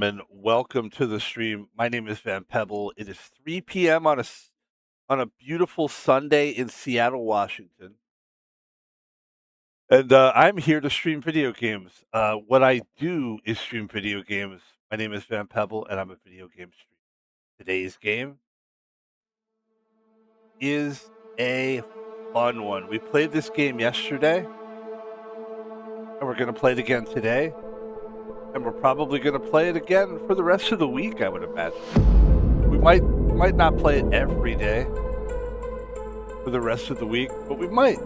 And welcome to the stream. My name is Van Pebble. It is 3 p.m. On a beautiful Sunday in Seattle, Washington, and I'm here to stream video games. What I do is stream video games. My name is Van Pebble, and I'm a video game streamer. Today's game is a fun one. We played this game yesterday, and we're going to play it again today, and we're probably going to play it again for the rest of the week. I would imagine we might not play it every day for the rest of the week, but we might.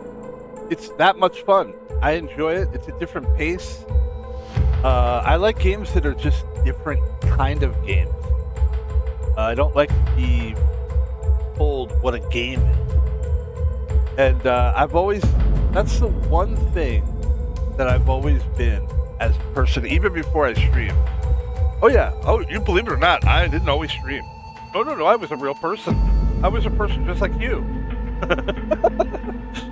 It's that much fun. I enjoy it. It's a different pace. I like games that are just different kind of games. I don't like to be told what a game is. And that's the one thing that I've always been as a person, even before I stream. Oh yeah. Oh, you believe it or not, I didn't always stream. No, I was a real person. I was a person just like you.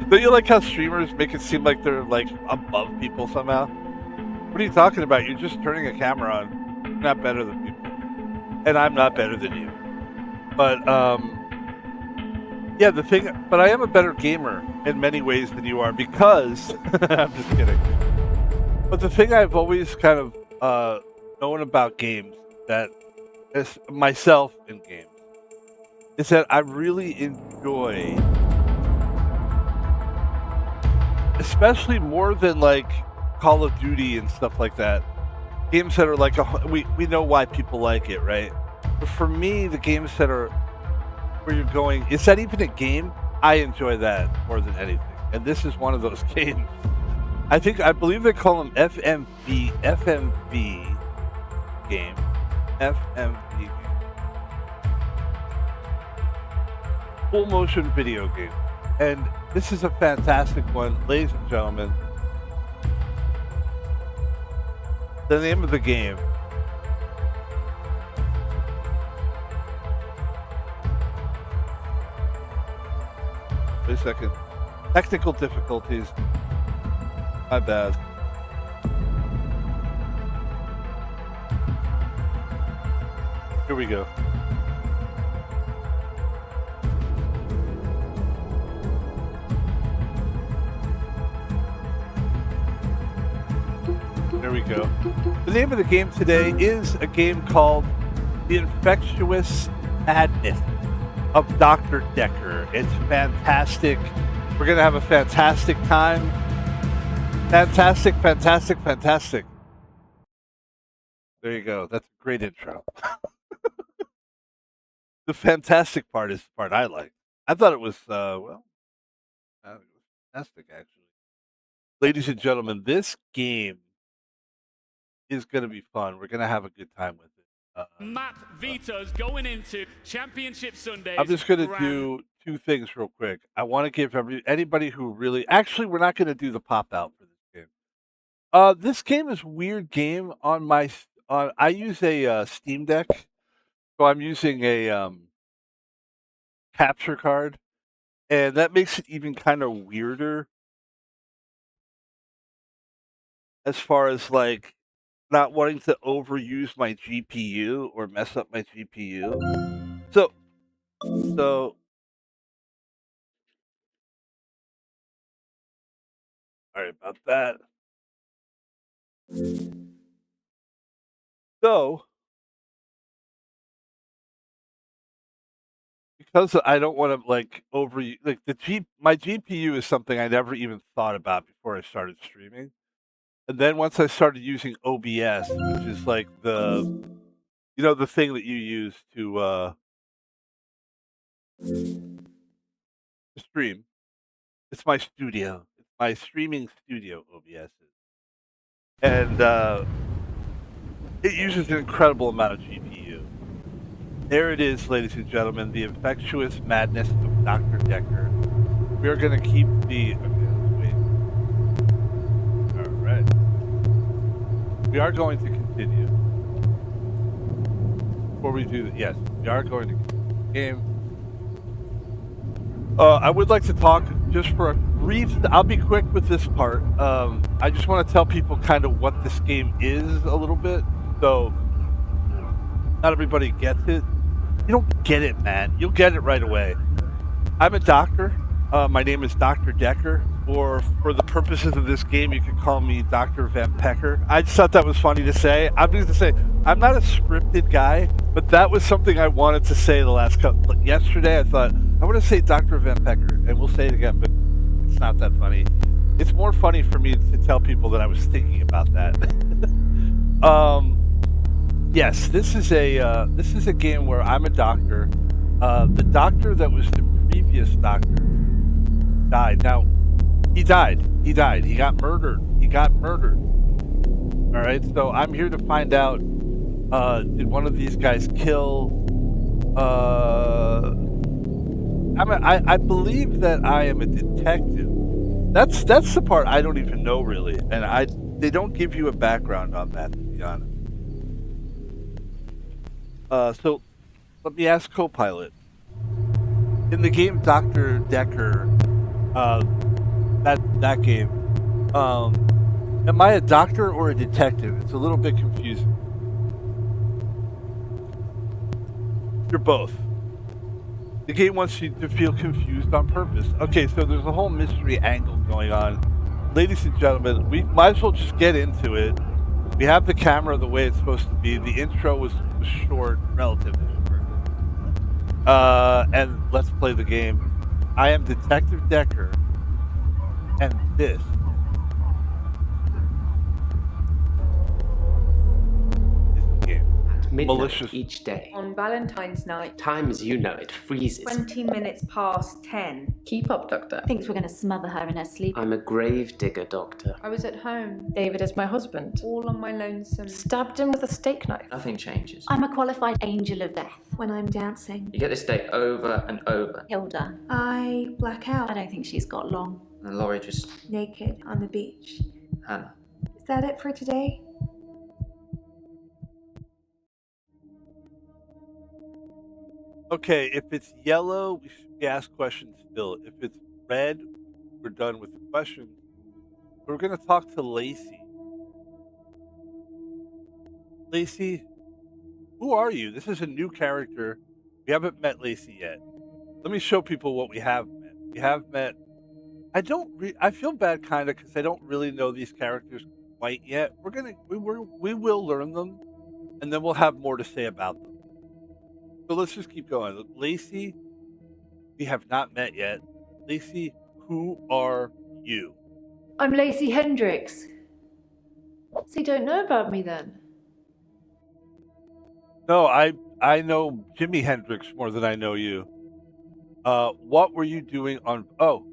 Don't you like how streamers make it seem like they're like above people somehow? What are you talking about? You're just turning a camera on. You're not better than people. And I'm not better than you. But yeah, but I am a better gamer in many ways than you are because I'm just kidding. But the thing I've always kind of known about games that is myself in games is that I really enjoy, especially more than like Call of Duty and stuff like that, games that are like we know why people like it, right? But for me, the games that are where you're going, is that even a game? I enjoy that more than anything, and this is one of those games. I believe they call them FMV game, FMV game, full motion video game, and this is a fantastic one, ladies and gentlemen. The name of the game wait a second. Technical difficulties. My bad. Here we go. There we go. The name of the game today is a game called The Infectious Madness of Dr Dekkar. It's fantastic. We're going to have a fantastic time. Fantastic. There you go. That's a great intro. The fantastic part is the part I like. I thought it was, it was fantastic, actually. Ladies and gentlemen, this game is going to be fun. We're going to have a good time with it. Matt Vito's going into Championship Sundays. I'm just going to do two things real quick. I want to give anybody who really... Actually, we're not going to do the pop-out for this game. This game is a weird game on my... I use a Steam Deck, so I'm using a capture card, and that makes it even kind of weirder as far as, like, not wanting to overuse my GPU or mess up my GPU. So sorry about that. So because I don't want to like my GPU is something I never even thought about before I started streaming. And then once I started using OBS, which is like the thing that you use to stream. It's my studio. It's my streaming studio, OBS is. And it uses an incredible amount of GPU. There it is, ladies and gentlemen, the Infectious Madness of Dr Dekkar. We are going to keep the... Okay, let's wait. Alright. We are going to continue. Before we do that, yes, we are going to continue the game. I would like to talk just for a brief... I'll be quick with this part. I just want to tell people kind of what this game is a little bit. So, not everybody gets it. You don't get it, man. You'll get it right away. I'm a doctor. My name is Dr. Dekkar, or for the purposes of this game, you can call me Dr. Van Pecker. I just thought that was funny to say. I'm going to say, I'm not a scripted guy, but that was something I wanted to say the last couple. Yesterday, I thought, I want to say Dr. Van Pecker, and we'll say it again, but it's not that funny. It's more funny for me to tell people that I was thinking about that. Yes, this is a game where I'm a doctor. The doctor that was the previous doctor died. Now, he died. He died. He got murdered. All right. So I'm here to find out. Did one of these guys kill? I believe that I am a detective. That's the part I don't even know really, and they don't give you a background on that, to be honest. So let me ask Copilot. In the game Dr. Dekkar, that game, am I a doctor or a detective? It's a little bit confusing. You're both. The game wants you to feel confused on purpose. Okay, so there's a whole mystery angle going on. Ladies and gentlemen, we might as well just get into it. We have the camera the way it's supposed to be. The intro was short, relatively short. And let's play the game. I am Detective Dekker, and this is the game. Midnight Malicious. each day. On Valentine's night, Time as you know it freezes. 20 minutes past 10. Keep up, Doctor. Thinks we're going to smother her in her sleep. I'm a grave digger, Doctor. I was at home, David is my husband. all on my lonesome. Stabbed him with a steak knife. Nothing changes. I'm a qualified angel of death. When I'm dancing, You get this day over and over. Hilda, I black I out, don't think she's got long. And Laurie just... naked on the beach. Hannah. Is that it for today? Okay, if it's yellow, we should ask questions still. If it's red, we're done with the questions. We're going to talk to Lacey. Lacey, who are you? This is a new character. We haven't met Lacey yet. Let me show people what we have met. We have met. I feel bad kind of because I don't really know these characters quite yet. We will learn them, and then we'll have more to say about them. So let's just keep going. Lacey, we have not met yet. Lacey, who are you? I'm Lacey Hendricks. So you don't know about me then? No, I know Jimi Hendrix more than I know you. What were you doing on? Oh,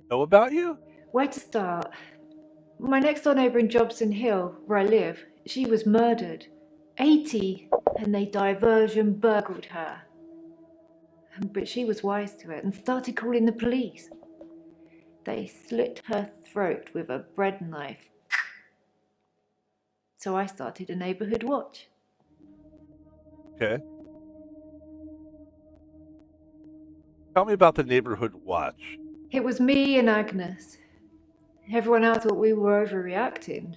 know about you? Where to start? My next door neighbour in Jobson Hill, where I live, she was murdered. 80, and they diversion burgled her. But she was wise to it and started calling the police. They slit her throat with a bread knife. So I started a neighbourhood watch. Okay. Tell me about the neighborhood watch. It was me and Agnes. Everyone else thought we were overreacting.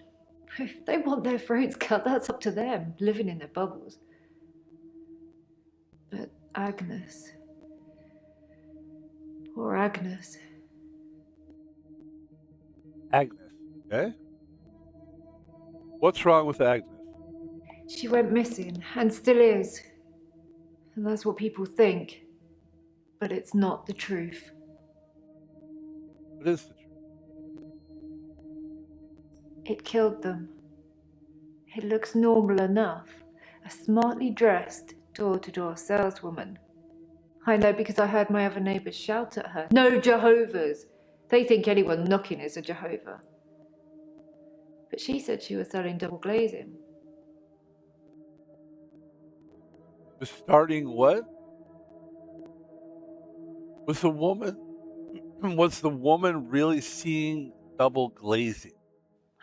If they want their throats cut, that's up to them, living in their bubbles. But Agnes... Poor Agnes. Agnes. Okay. What's wrong with Agnes? She went missing, and still is. And that's what people think. But it's not the truth. What is the truth? It killed them. It looks normal enough. A smartly dressed, door-to-door saleswoman. I know because I heard my other neighbours shout at her. No Jehovah's! They think anyone knocking is a Jehovah. But she said she was selling double glazing. Was starting what? Was the woman really seeing double glazing?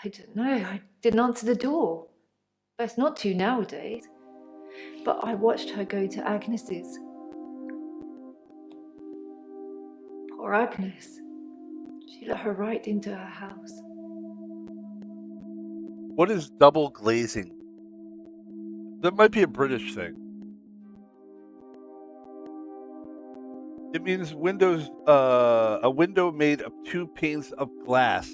I don't know. I didn't answer the door. Best not to nowadays. But I watched her go to Agnes's. Poor Agnes. She let her right into her house. What is double glazing? That might be a British thing. It means a window made of 2 panes of glass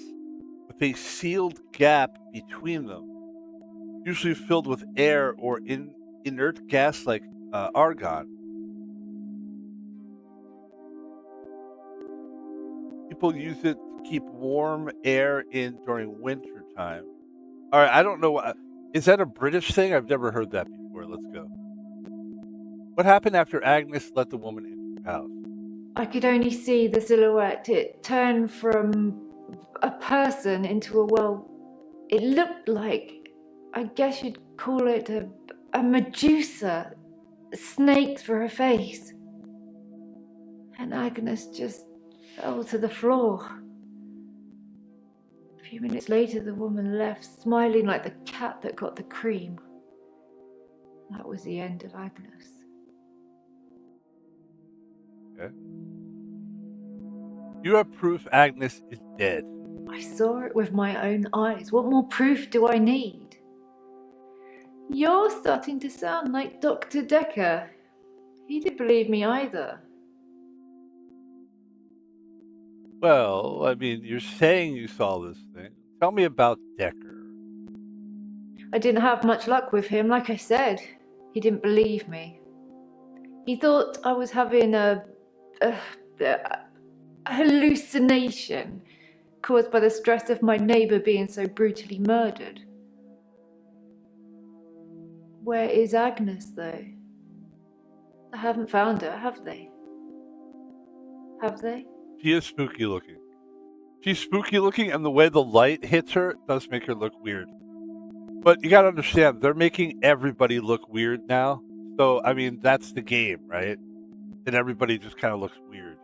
with a sealed gap between them, usually filled with air or inert gas like argon. People use it to keep warm air in during winter time. All right, I don't know. Is that a British thing? I've never heard that before. Let's go. What happened after Agnes let the woman into her house? I could only see the silhouette. It turned from a person into it looked like, I guess you'd call it a Medusa, snakes for her face. And Agnes just fell to the floor. A few minutes later, the woman left, smiling like the cat that got the cream. That was the end of Agnes. Okay. You have proof Agnes is dead. I saw it with my own eyes. What more proof do I need? You're starting to sound like Dr. Dekkar. He didn't believe me either. Well, I mean, you're saying you saw this thing. Tell me about Dekker. I didn't have much luck with him, like I said. He didn't believe me. He thought I was having a hallucination caused by the stress of my neighbour being so brutally murdered. Where is Agnes, though? I haven't found her, have they? Have they? She is spooky looking. She's spooky looking, and the way the light hits her does make her look weird. But you gotta understand, they're making everybody look weird now. So, I mean, that's the game, right? And everybody just kind of looks weird.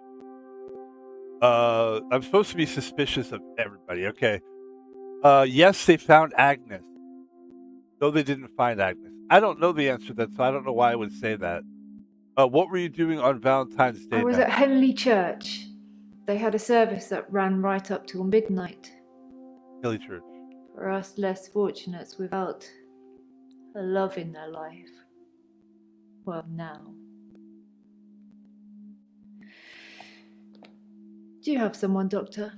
I'm supposed to be suspicious of everybody. Okay. Yes, they found Agnes. No, they didn't find Agnes. I don't know the answer to that, so I don't know why I would say that. What were you doing on Valentine's Day I was night? at Henley Church. They had a service that ran right up till midnight. Hilly Church. For us less fortunates without a love in their life. Well, now. Do you have someone, Doctor?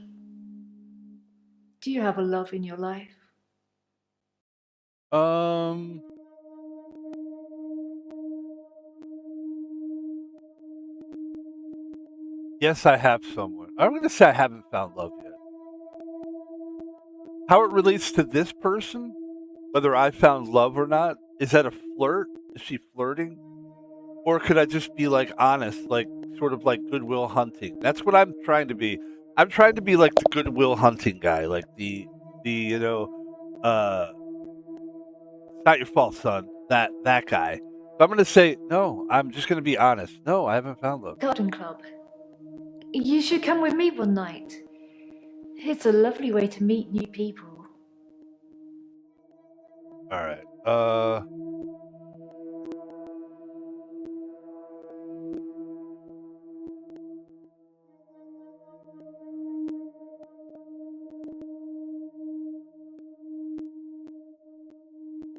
Do you have a love in your life? Yes, I have someone. I'm going to say I haven't found love yet. How it relates to this person, whether I found love or not, is that a flirt? Is she flirting? Or could I just be like honest, like sort of like Goodwill Hunting? That's what I'm trying to be. I'm trying to be like the Goodwill Hunting guy, like the it's not your fault, son. That guy. So I'm gonna say no. I'm just gonna be honest. No, I haven't found love. Garden Club. You should come with me one night. It's a lovely way to meet new people. All right.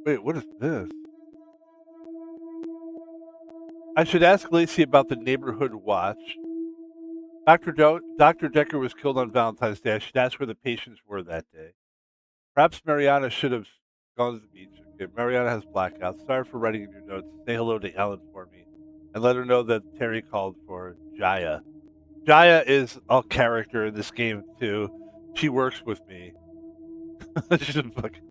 Wait, what is this? I should ask Lacey about the neighborhood watch. Dr. Dekker was killed on Valentine's Day. I should ask where the patients were that day. Perhaps Mariana should have gone to the beach. Okay, Mariana has blackouts. Sorry for writing in your notes. Say hello to Ellen for me. And let her know that Terry called for Jaya. Jaya is a character in this game, too. She works with me. She's a fucking...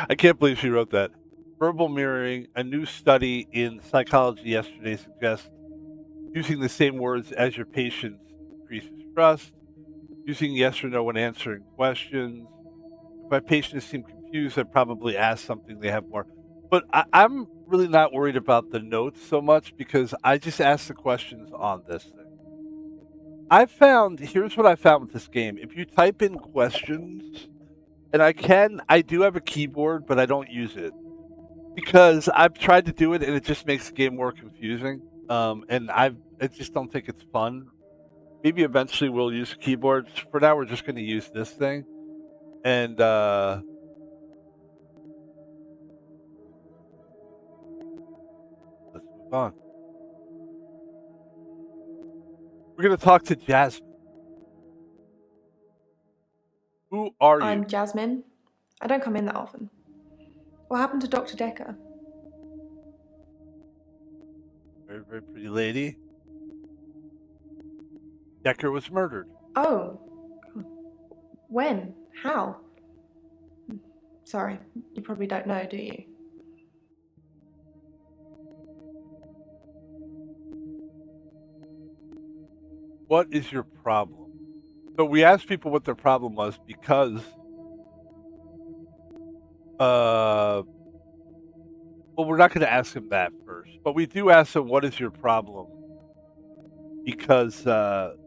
I can't believe she wrote that. Verbal mirroring. A new study in psychology yesterday suggests using the same words as your patients increases trust. Using yes or no when answering questions. If my patients seem confused, I probably ask something they have more. But I'm really not worried about the notes so much because I just ask the questions on this thing. Here's what I found with this game. If you type in questions, and I do have a keyboard, but I don't use it because I've tried to do it and it just makes the game more confusing. And I just don't think it's fun. Maybe eventually we'll use a keyboard. For now, we're just going to use this thing. And let's move on. We're going to talk to Jasmine. Who are you? I'm Jasmine. I don't come in that often. What happened to Dr. Dekkar? Very, very pretty lady. Dekker was murdered. Oh. When? How? Sorry, you probably don't know, do you? What is your problem? So we asked people what their problem was because well, we're not going to ask them that first, but we do ask them what is your problem because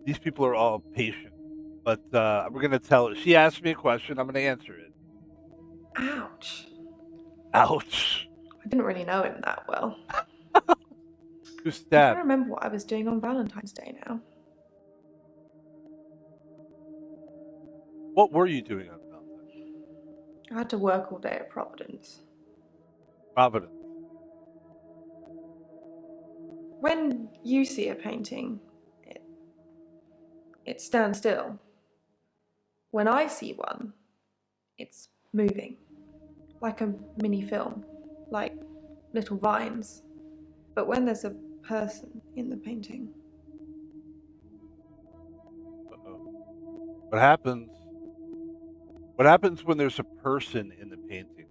these people are all patient. But we're going to tell her. She asked me a question. I'm going to answer it. Ouch. Ouch. I didn't really know him that well. Who I stabbed? don't remember what I was doing on Valentine's Day now. What were you doing on Valentine's? I had to work all day at Providence. Providence. When you see a painting, it stands still. When I see one, it's moving. Like a mini film, like little vines. But when there's a person in the painting, Uh-oh. What happens? What happens when there's a person in the painting?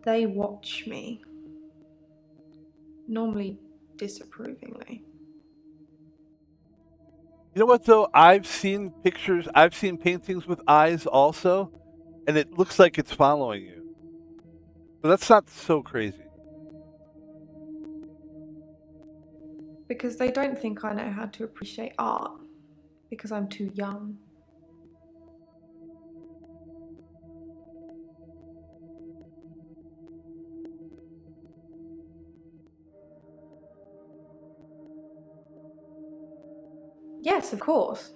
they watch me. Normally disapprovingly. You know what, though? I've seen pictures, I've seen paintings with eyes also, and it looks like it's following you. But that's not so crazy. Because they don't think I know how to appreciate art. Because I'm too young. Yes, of course.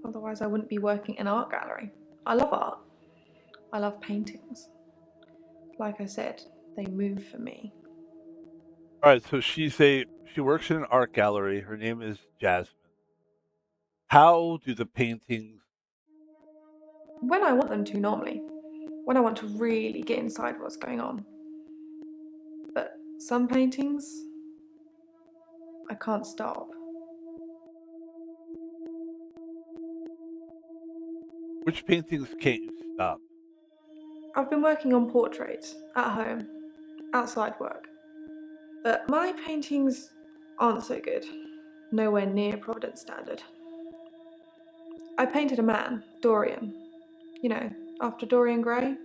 Otherwise I wouldn't be working in an art gallery. I love art. I love paintings. Like I said, they move for me. All right, so she works in an art gallery. Her name is Jasmine. How do the paintings? When I want them to, normally. When I want to really get inside what's going on. But some paintings, I can't stop. Which paintings can't you stop? I've been working on portraits, at home, outside work. But my paintings aren't so good. Nowhere near Providence standard. I painted a man, Dorian. You know, after Dorian Gray.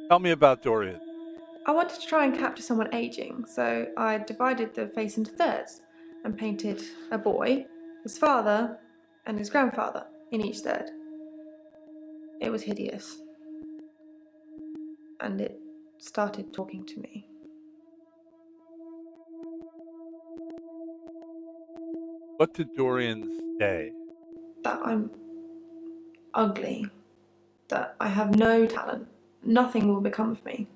Tell me about Dorian. I wanted to try and capture someone aging, so I divided the face into thirds and painted a boy, his father, and his grandfather in each third. It was hideous. And it started talking to me. What did Dorian say? That I'm ugly. That I have no talent. Nothing will become of me.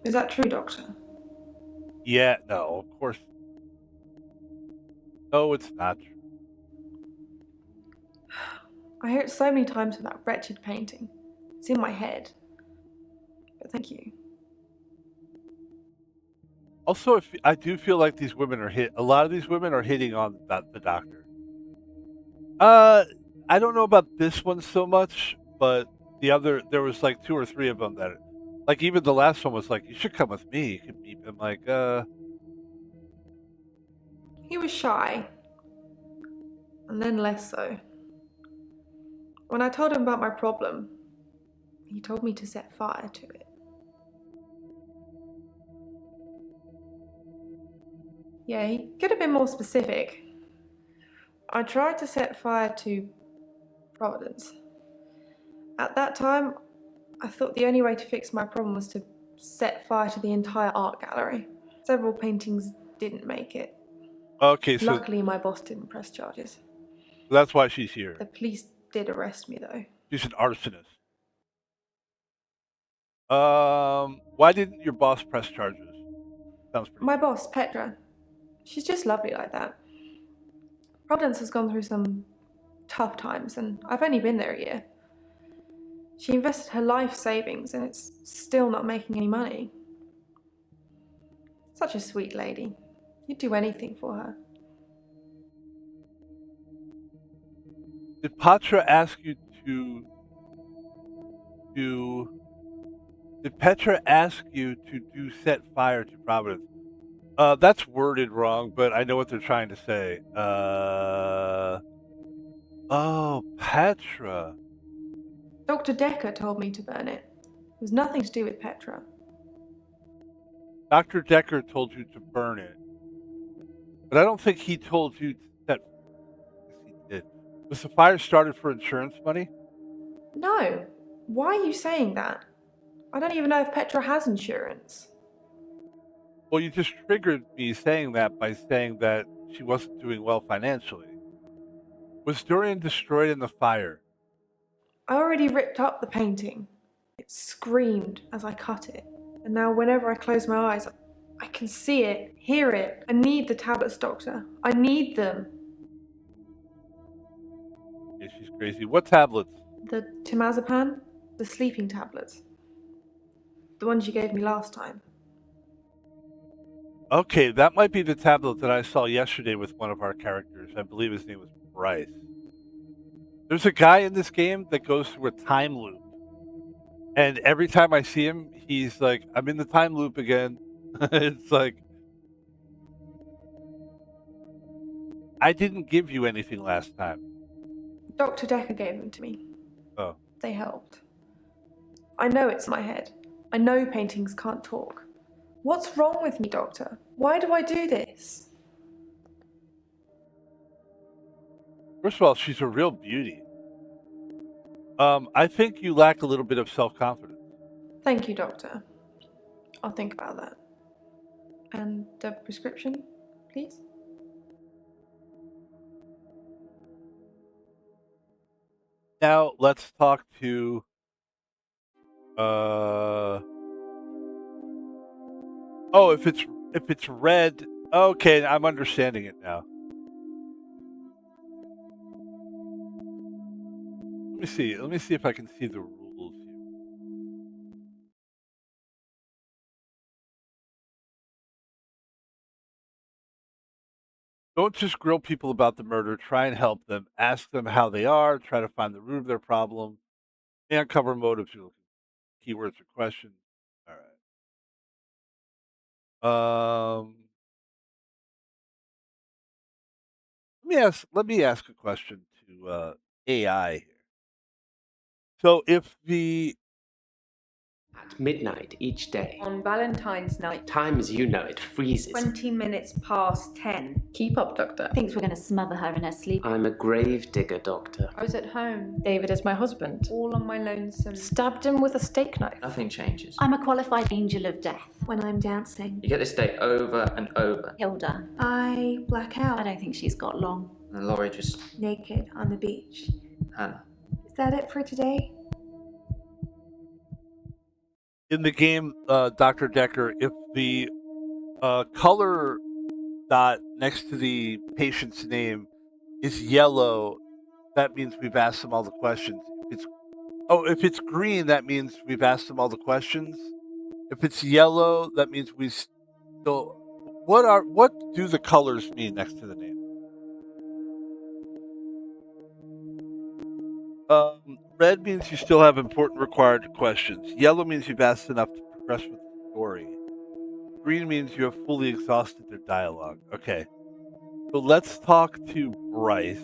Is that true, Doctor? Yeah, no, of course. No, it's not true. I hear it so many times from that wretched painting. It's in my head. But thank you. Also, I do feel like these women are a lot of these women are hitting on the doctor. I don't know about this one so much, but there was like 2 or 3 of them that, like even the last one was like, you should come with me. I'm like, He was shy. And then less so. When I told him about my problem, he told me to set fire to it. Yeah, he could have been more specific. I tried to set fire to Providence. At that time, I thought the only way to fix my problem was to set fire to the entire art gallery. Several paintings didn't make it. okay, so Luckily, my boss didn't press charges. that's why she's here. The police did arrest me, though. She's an arsonist. Why didn't your boss press charges? Sounds pretty. My boss, Petra, she's just lovely like that. Providence has gone through some tough times, and I've only been there a year. She invested her life savings, and it's still not making any money. Such a sweet lady. You'd do anything for her. Did Petra ask you Did Petra ask you to set fire to Providence? That's worded wrong, but I know what they're trying to say. Oh, Petra. Dr. Dekkar told me to burn it. It was nothing to do with Petra. Dr. Dekkar told you to burn it. But I don't think he told you to set... Yes, he did. Was the fire started for insurance money? No. Why are you saying that? I don't even know if Petra has insurance. Well, you just triggered me saying that by saying that she wasn't doing well financially. Was Dorian destroyed in the fire? I already ripped up the painting. It screamed as I cut it. And now whenever I close my eyes, I can see it, hear it. I need the tablets, Doctor. I need them. Yeah, she's crazy. What tablets? The temazepam, the sleeping tablets. The ones you gave me last time. Okay, that might be the tablet that I saw yesterday with one of our characters. I believe his name was Bryce. There's a guy in this game that goes through a time loop. And every time I see him, he's like, I'm in the time loop again. It's like, I didn't give you anything last time. Dr. Dekkar gave them to me. Oh. They helped. I know it's in my head. I know paintings can't talk. What's wrong with me, Doctor? Why do I do this? First of all, she's a real beauty. I think you lack a little bit of self-confidence. Thank you, Doctor. I'll think about that. And the prescription, please? Now let's talk to oh, if it's red, okay, I'm understanding it now. Let me see if I can see the rules here. Don't just grill people about the murder. Try and help them. Ask them how they are. Try to find the root of their problem. Uncover motives. You're looking for keywords or questions. All right. Let me ask a question to AI here. So if the At midnight each day. On Valentine's night, Time as you know it freezes. 20 minutes past 10. Keep up, Doctor. Thinks we're going to smother her in her sleep. I'm a grave digger, Doctor. I was at home, David is my husband. all on my lonesome. Stabbed him with a steak knife. Nothing changes. I'm a qualified angel of death. When I'm dancing, You get this day over and over. Hilda. I black I out, don't think she's got long. And Laurie just... naked on the beach. Hannah. Is that it for today? in the game, Dr. Dekkar, if the color dot next to the patient's name is yellow, that means we've asked them all the questions. If it's green, that means we've asked them all the questions. If it's yellow, that means we still. What do the colors mean next to the name? Red means you still have important required questions. Yellow means you've asked enough to progress with the story. Green means you have fully exhausted their dialogue. Okay. So let's talk to Bryce.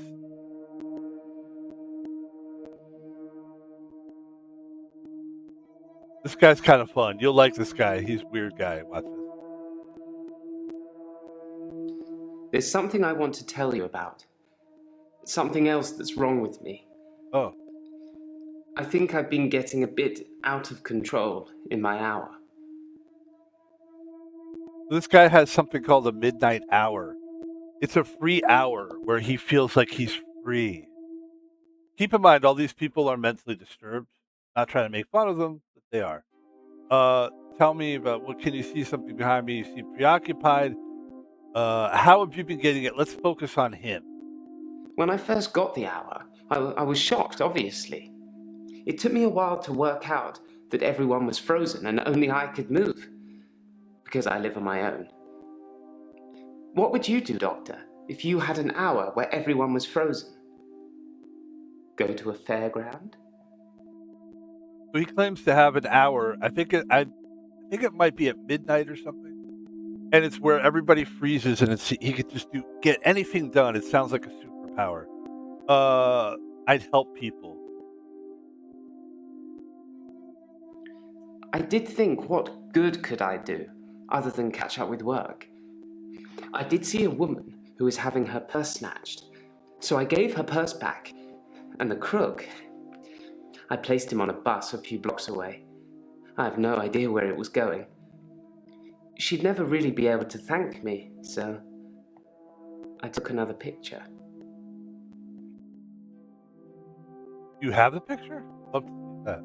This guy's kind of fun. You'll like this guy. He's a weird guy. Watch this. There's something I want to tell you about. Something else that's wrong with me. Oh. I think I've been getting a bit out of control in my hour. This guy has something called a midnight hour. It's a free hour where he feels like he's free. Keep in mind, all these people are mentally disturbed. Not trying to make fun of them, but they are. Tell me about what can you see something behind me? You seem preoccupied. How have you been getting it? Let's focus on him. When I first got the hour, I was shocked, obviously. It took me a while to work out that everyone was frozen and only I could move, because I live on my own. What would you do, Doctor, if you had an hour where everyone was frozen? Go to a fairground? So he claims to have an hour. I think it might be at midnight or something, and it's where everybody freezes, and he could just get anything done. It sounds like a superpower. I'd help people. I did think, what good could I do, other than catch up with work? I did see a woman who was having her purse snatched, so I gave her purse back, and the crook, I placed him on a bus a few blocks away. I have no idea where it was going. She'd never really be able to thank me, so I took another picture. You have the picture? Love to see that.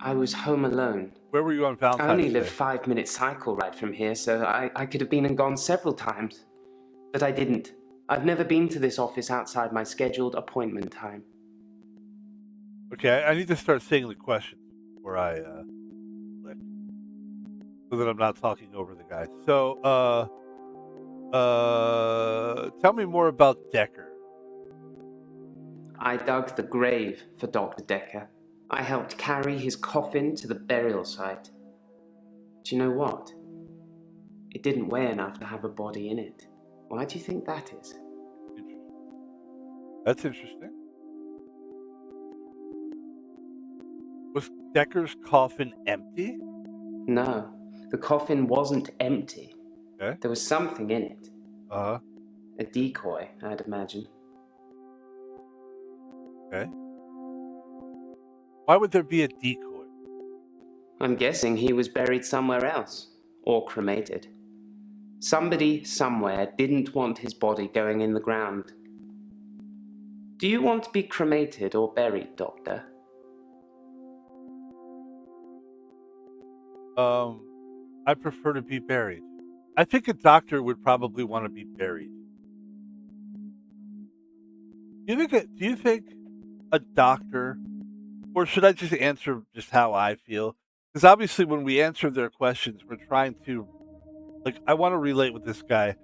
I was home alone. Where were you on I Valentine's only Day? live 5-minute cycle ride from here, so I could have been and gone several times. But I didn't. I've never been to this office outside my scheduled appointment time. Okay, I need to start saying the questions before I click, so that I'm not talking over the guy. So, tell me more about Dekker. I dug the grave for Dr. Dekkar. I helped carry his coffin to the burial site. Do you know what? It didn't weigh enough to have a body in it. Why do you think that is? That's interesting. Was Dekker's coffin empty? No, the coffin wasn't empty. Okay. There was something in it. Uh-huh. A decoy, I'd imagine. Okay. Why would there be a decoy? I'm guessing he was buried somewhere else, or cremated. Somebody somewhere didn't want his body going in the ground. Do you want to be cremated or buried, Doctor? I prefer to be buried. I think a doctor would probably want to be buried. Do you think a doctor, or should I just answer just how I feel? Because obviously when we answer their questions, we're trying to, I want to relate with this guy.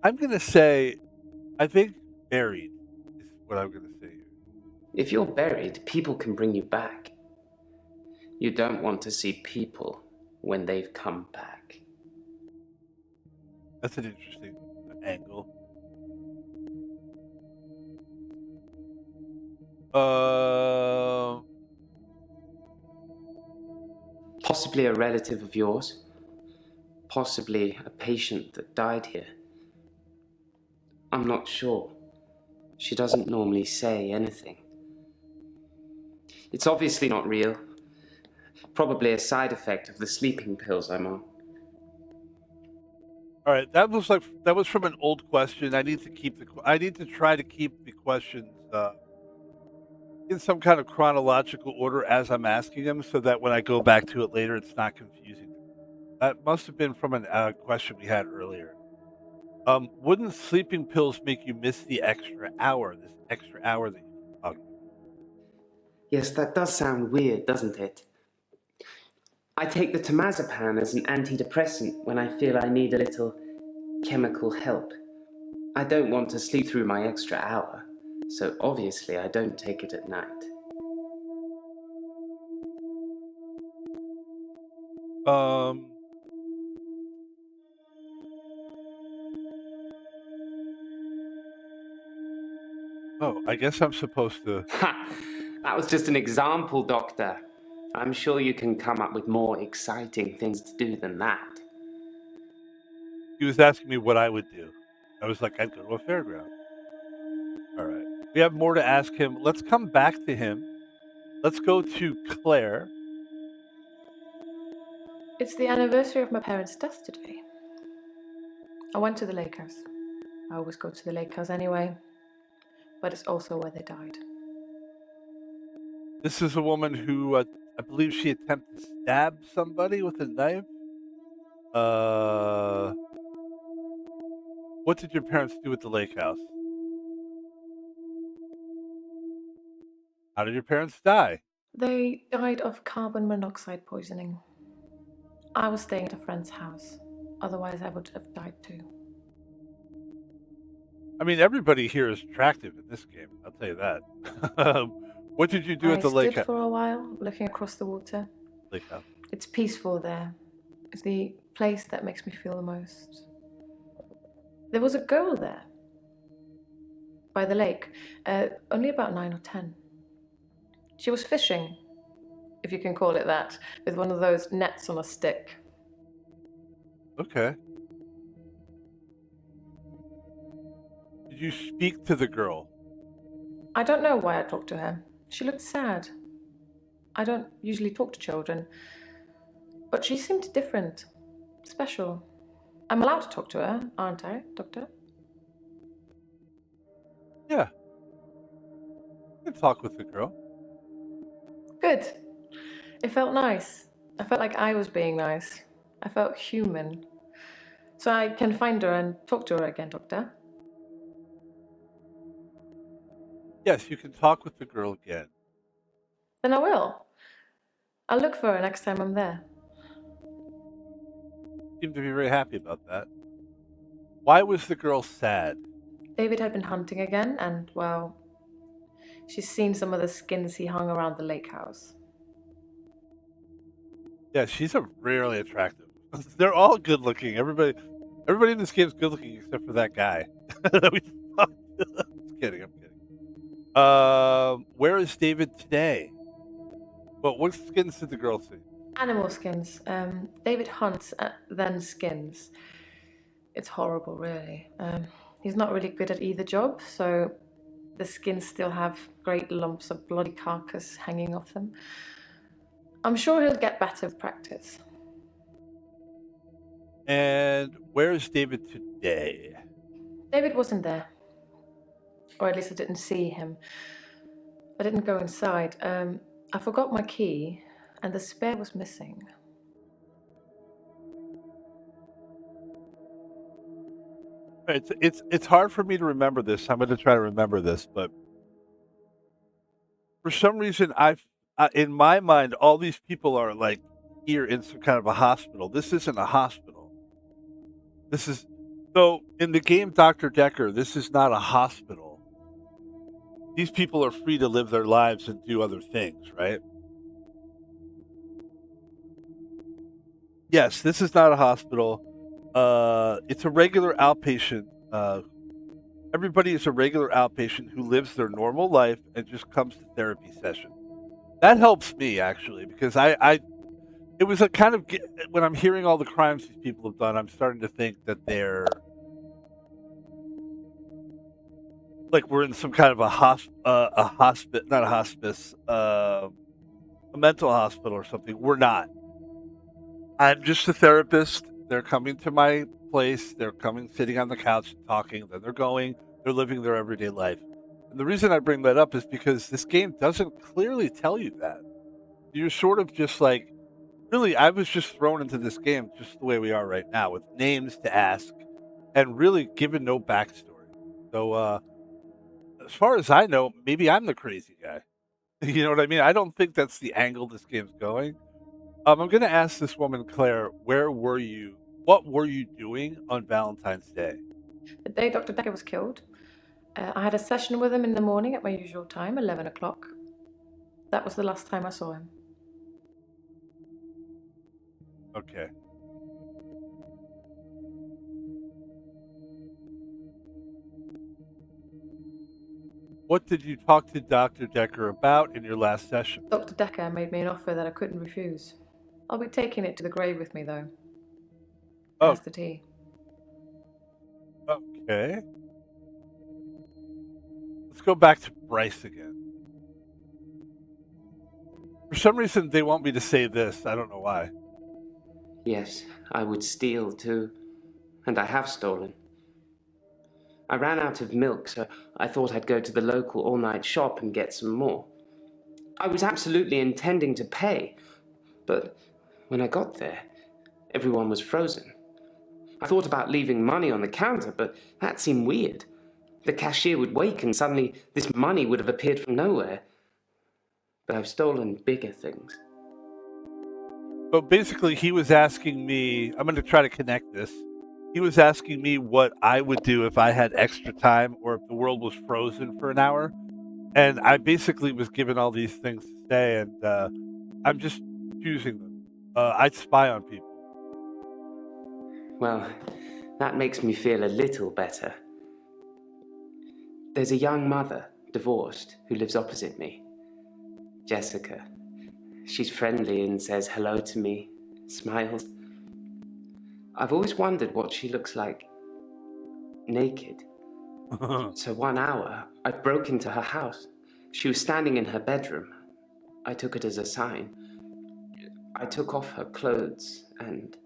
I'm going to say, I think buried is what I'm going to say. If you're buried, people can bring you back. You don't want to see people when they've come back. That's an interesting angle. Possibly a relative of yours. Possibly a patient that died here. I'm not sure. She doesn't normally say anything. It's obviously not real. Probably a side effect of the sleeping pills I'm on. All right, that was from an old question. I need to try to keep the questions in some kind of chronological order as I'm asking them, so that when I go back to it later, it's not confusing. That must have been from a question we had earlier. Wouldn't sleeping pills make you miss the extra hour? This extra hour that you talked about? Yes, that does sound weird, doesn't it? I take the temazepam as an antidepressant when I feel I need a little chemical help. I don't want to sleep through my extra hour, so obviously I don't take it at night. Oh, I guess I'm supposed to. Ha! That was just an example, Doctor. I'm sure you can come up with more exciting things to do than that. He was asking me what I would do. I was like, I'd go to a fairground. All right. We have more to ask him. Let's come back to him. Let's go to Claire. It's the anniversary of my parents' death today. I went to the lake house. I always go to the lake house anyway, but it's also where they died. This is a woman who I believe she attempted to stab somebody with a knife. What did your parents do at the lake house? How did your parents die? They died of carbon monoxide poisoning. I was staying at a friend's house. Otherwise, I would have died too. I mean, everybody here is attractive in this game. I'll tell you that. What did you do I at the lake stood for a while, looking across the water. lake house? It's peaceful there. It's the place that makes me feel the most. There was a girl there, by the lake, only about 9 or 10. She was fishing, if you can call it that, with one of those nets on a stick. Okay. Did you speak to the girl? I don't know why I talked to her. She looked sad. I don't usually talk to children, but she seemed different, special. I'm allowed to talk to her, aren't I, Doctor? Yeah. You can talk with the girl. Good. It felt nice. I felt like I was being nice. I felt human. So I can find her and talk to her again, Doctor. Yes, you can talk with the girl again. Then I will. I'll look for her next time I'm there. Seem to be very happy about that. Why was the girl sad? David had been hunting again, and, well, she's seen some of the skins he hung around the lake house. Yeah, she's a really attractive. They're all good looking. Everybody in this game is good looking except for that guy. That we talked to. I'm kidding. Where is David today? Well, what skins did the girl see? Animal skins. David hunts, then skins. It's horrible, really. He's not really good at either job, so the skins still have great lumps of bloody carcass hanging off them. I'm sure he'll get better with practice. And where is David today? David wasn't there. Or at least I didn't see him. I didn't go inside. I forgot my key, and the spare was missing. It's hard for me to remember this. I'm going to try to remember this, but for some reason, in my mind, all these people are like here in some kind of a hospital. This isn't a hospital. This is so in the game Dr. Dekkar. This is not a hospital. These people are free to live their lives and do other things, right? Yes, this is not a hospital. It's a regular outpatient. Everybody is a regular outpatient who lives their normal life and just comes to therapy session. That helps me actually because it was a kind of when I'm hearing all the crimes these people have done, I'm starting to think that they're like we're in some kind of a hospice, not a hospice, a mental hospital or something. We're not. I'm just a therapist. They're coming to my place. They're coming, sitting on the couch, and talking. Then they're going. They're living their everyday life. And the reason I bring that up is because this game doesn't clearly tell you that. You're sort of just like, really, I was just thrown into this game just the way we are right now, with names to ask, and really given no backstory. So, as far as I know, maybe I'm the crazy guy. You know what I mean? I don't think that's the angle this game's going. I'm going to ask this woman, Claire, where were you? What were you doing on Valentine's Day? The day Dr. Dekkar was killed, I had a session with him in the morning at my usual time, 11 o'clock. That was the last time I saw him. Okay. What did you talk to Dr. Dekkar about in your last session? Dr. Dekkar made me an offer that I couldn't refuse. I'll be taking it to the grave with me, though. Oh. As the tea. Okay. Let's go back to Bryce again. For some reason, they want me to say this. I don't know why. Yes, I would steal too. And I have stolen. I ran out of milk, so I thought I'd go to the local all-night shop and get some more. I was absolutely intending to pay, but when I got there, everyone was frozen. I thought about leaving money on the counter, but that seemed weird. The cashier would wake and suddenly this money would have appeared from nowhere. But I've stolen bigger things. So basically, he was asking me, I'm going to try to connect this. He was asking me what I would do if I had extra time or if the world was frozen for an hour. And I basically was given all these things to say, and I'm just choosing them. I'd spy on people. Well, that makes me feel a little better. There's a young mother, divorced, who lives opposite me. Jessica. She's friendly and says hello to me, smiles. I've always wondered what she looks like naked. So 1 hour, I broke into her house. She was standing in her bedroom. I took it as a sign. I took off her clothes and...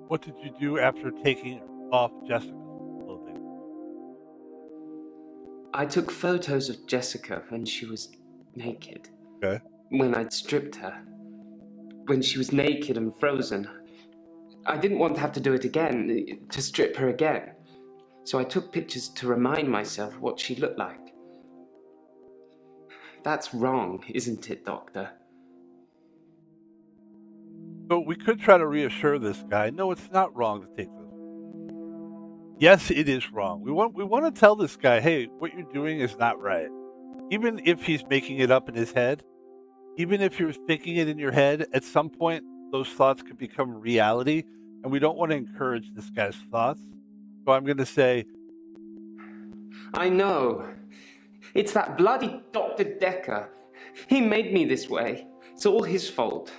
What did you do after taking off Jessica's clothing? I took photos of Jessica when she was naked. Okay. When I'd stripped her. When she was naked and frozen. I didn't want to have to do it again, to strip her again. So I took pictures to remind myself what she looked like. That's wrong, isn't it, Doctor? So we could try to reassure this guy. No, it's not wrong to take this. Yes, it is wrong. We want to tell this guy, hey, what you're doing is not right. Even if he's making it up in his head, even if you're thinking it in your head, at some point those thoughts could become reality, and we don't want to encourage this guy's thoughts. So I'm going to say, I know. It's that bloody Dr. Dekkar. He made me this way. It's all his fault.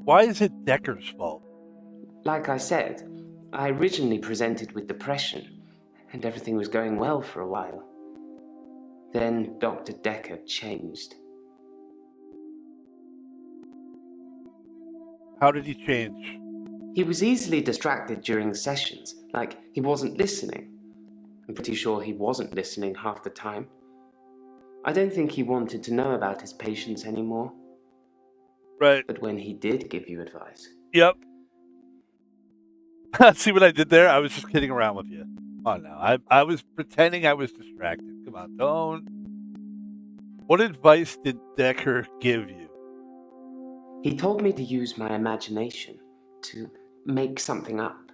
why is it Dekker's fault? Like I said, I originally presented with depression, and everything was going well for a while. Then Dr. Dekkar changed. How did he change? He was easily distracted during sessions, like he wasn't listening. I'm pretty sure he wasn't listening half the time. I don't think he wanted to know about his patients anymore. Right. But when he did give you advice... Yep. See what I did there? I was just kidding around with you. Come on now. I was pretending I was distracted. Come on, don't. What advice did Dekker give you? He told me to use my imagination, to make something up,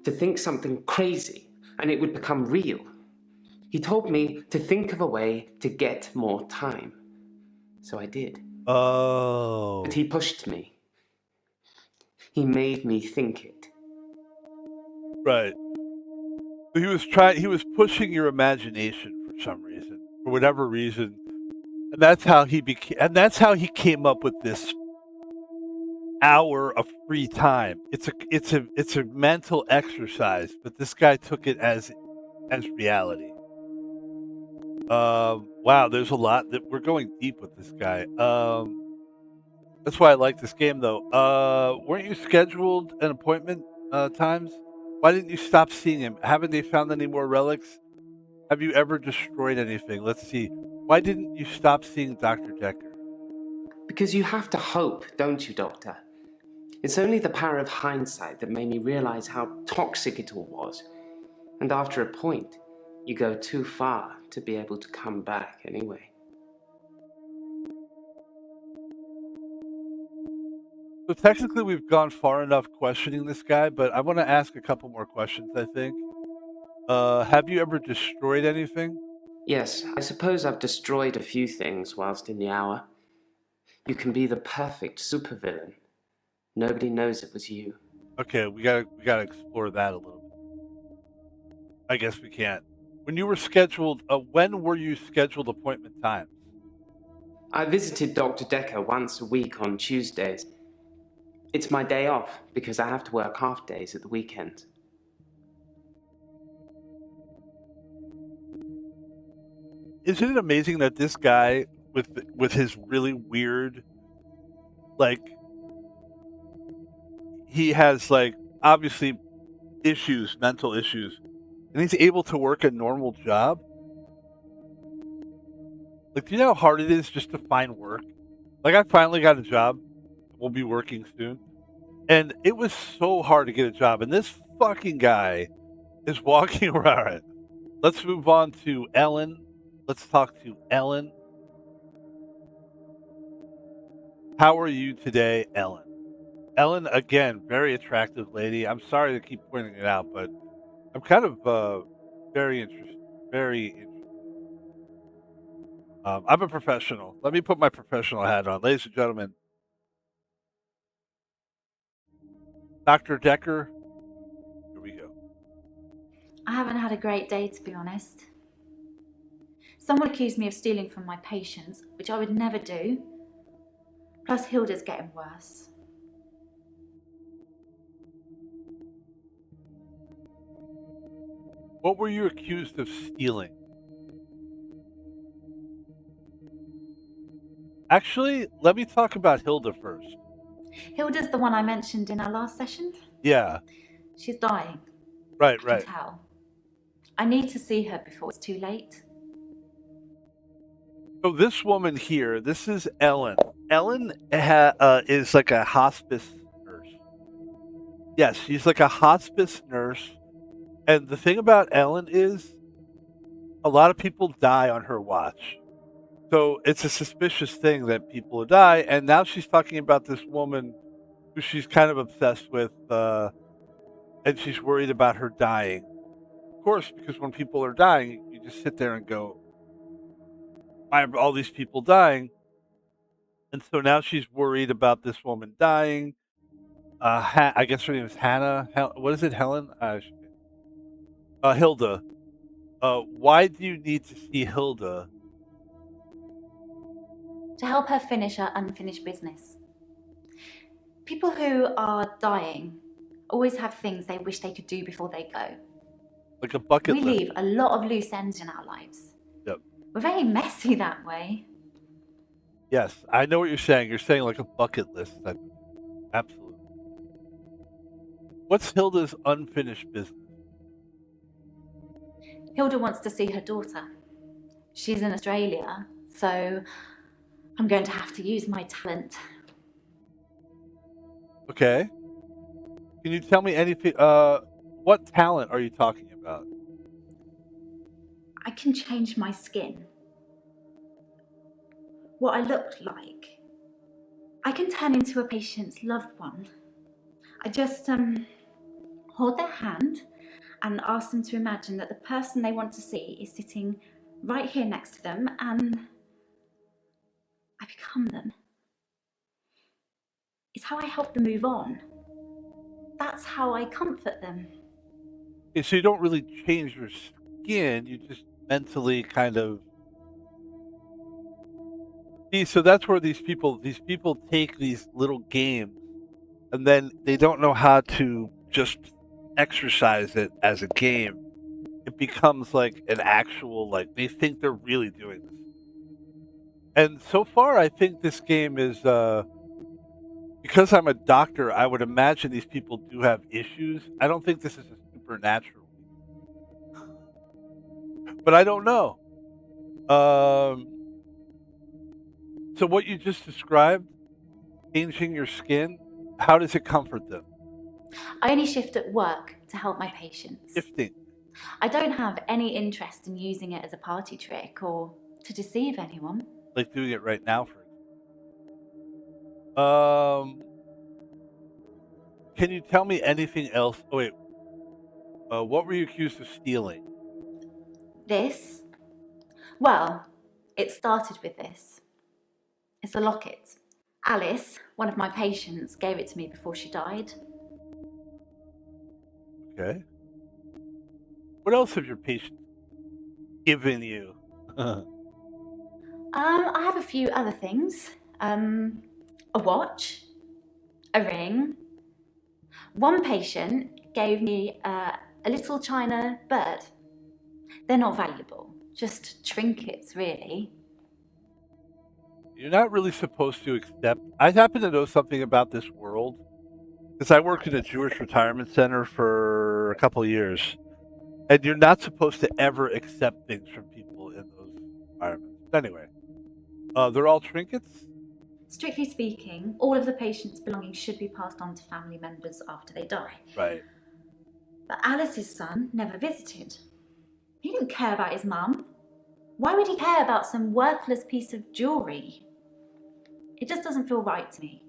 to think something crazy, and it would become real. He told me to think of a way to get more time. So I did. Oh. But he pushed me. He made me think it. Right. He was pushing your imagination for some reason, for whatever reason. And that's how he came up with this hour of free time. It's a mental exercise, but this guy took it as reality. Wow, there's a lot that we're going deep with this guy. That's why I like this game though. Weren't you scheduled an appointment times? Why didn't you stop seeing him? Haven't they found any more relics? Have you ever destroyed anything? Let's see. Why didn't you stop seeing Dr. Dekkar? Because you have to hope, don't you, Doctor? It's only the power of hindsight that made me realize how toxic it all was. And after a point, you go too far to be able to come back anyway. So technically we've gone far enough questioning this guy, but I want to ask a couple more questions, I think. Have you ever destroyed anything? Yes, I suppose I've destroyed a few things whilst in the hour. You can be the perfect supervillain. Nobody knows it was you. Okay, we gotta explore that a little bit. I guess we can't. When you were scheduled, when were you scheduled appointment times? I visited Dr. Dekkar once a week on Tuesdays. It's my day off because I have to work half days at the weekend. Isn't it amazing that this guy with his really weird, like, he has like obviously issues, mental issues, and he's able to work a normal job? Like, do you know how hard it is just to find work? Like, I finally got a job. We'll be working soon. And it was so hard to get a job. And this fucking guy is walking around. Let's move on to Ellen. Let's talk to Ellen. How are you today, Ellen? Ellen, again, very attractive lady. I'm sorry to keep pointing it out, but I'm kind of very interested. Very interested. I'm a professional. Let me put my professional hat on. Ladies and gentlemen, Dr. Dekkar, here we go. I haven't had a great day, to be honest. Someone accused me of stealing from my patients, which I would never do. Plus, Hilda's getting worse. What were you accused of stealing? Actually, let me talk about Hilda first. Hilda's the one I mentioned in our last session. Yeah. She's dying. Right, I right. can tell. I need to see her before it's too late. So this woman here, this is Ellen. Ellen is like a hospice nurse. Yes, she's like a hospice nurse. And the thing about Ellen is a lot of people die on her watch. So it's a suspicious thing that people die. And now she's talking about this woman who she's kind of obsessed with, and she's worried about her dying. Of course, because when people are dying, you just sit there and go, why are all these people dying? And so now she's worried about this woman dying. I guess her name is Hannah. What is it, Helen? Hilda. Why do you need to see Hilda? To help her finish her unfinished business. People who are dying always have things they wish they could do before they go. Like a bucket We list. leave a lot of loose ends in our lives. Yep. We're very messy that way. Yes, I know what you're saying. You're saying like a bucket list. Absolutely. What's Hilda's unfinished business? Hilda wants to see her daughter. She's in Australia, so I'm going to have to use my talent. Okay. Can you tell me anything? What talent are you talking about? I can change my skin. What I look like. I can turn into a patient's loved one. I just hold their hand and ask them to imagine that the person they want to see is sitting right here next to them, and I become them. It's how I help them move on. That's how I comfort them. Okay, so you don't really change your skin, you just mentally kind of... See, so that's where these people take these little games and then they don't know how to just exercise it as a game. It becomes like an actual, like, they think they're really doing this. And so far, I think this game is, because I'm a doctor, I would imagine these people do have issues. I don't think this is a supernatural. But I don't know. So what you just described, changing your skin, how does it comfort them? I only shift at work to help my patients. Shifting. I don't have any interest in using it as a party trick or to deceive anyone. Like doing it right now, for example. Can you tell me anything else? Oh, wait. What were you accused of stealing? This? Well, it started with this. It's a locket. Alice, one of my patients, gave it to me before she died. Okay. What else have your patients given you? I have a few other things. A watch, a ring. One patient gave me a little china bird. They're not valuable, just trinkets, really. You're not really supposed to accept. I happen to know something about this world because I worked in a Jewish retirement center for a couple of years, and you're not supposed to ever accept things from people in those environments. Anyway, they're all trinkets. Strictly speaking, all of the patient's belongings should be passed on to family members after they die. Right. But Alice's son never visited. He didn't care about his mum. Why would he care about some worthless piece of jewellery? It just doesn't feel right to me.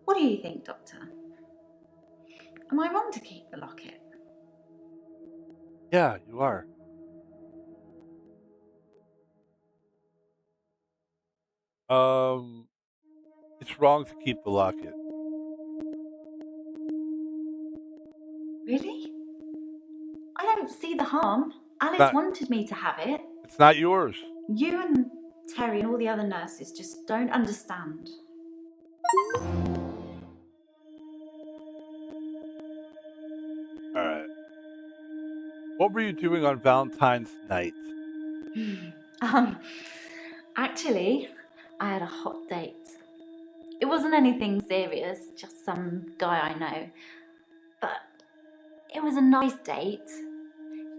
What do you think, Doctor? Am I wrong to keep the locket? Yeah, you are. It's wrong to keep the locket. Really? I don't see the harm. Alice Not- wanted me to have it. It's not yours. You and Terry and all the other nurses just don't understand. All right. What were you doing on Valentine's night? Actually, I had a hot date. It wasn't anything serious, just some guy I know. But it was a nice date,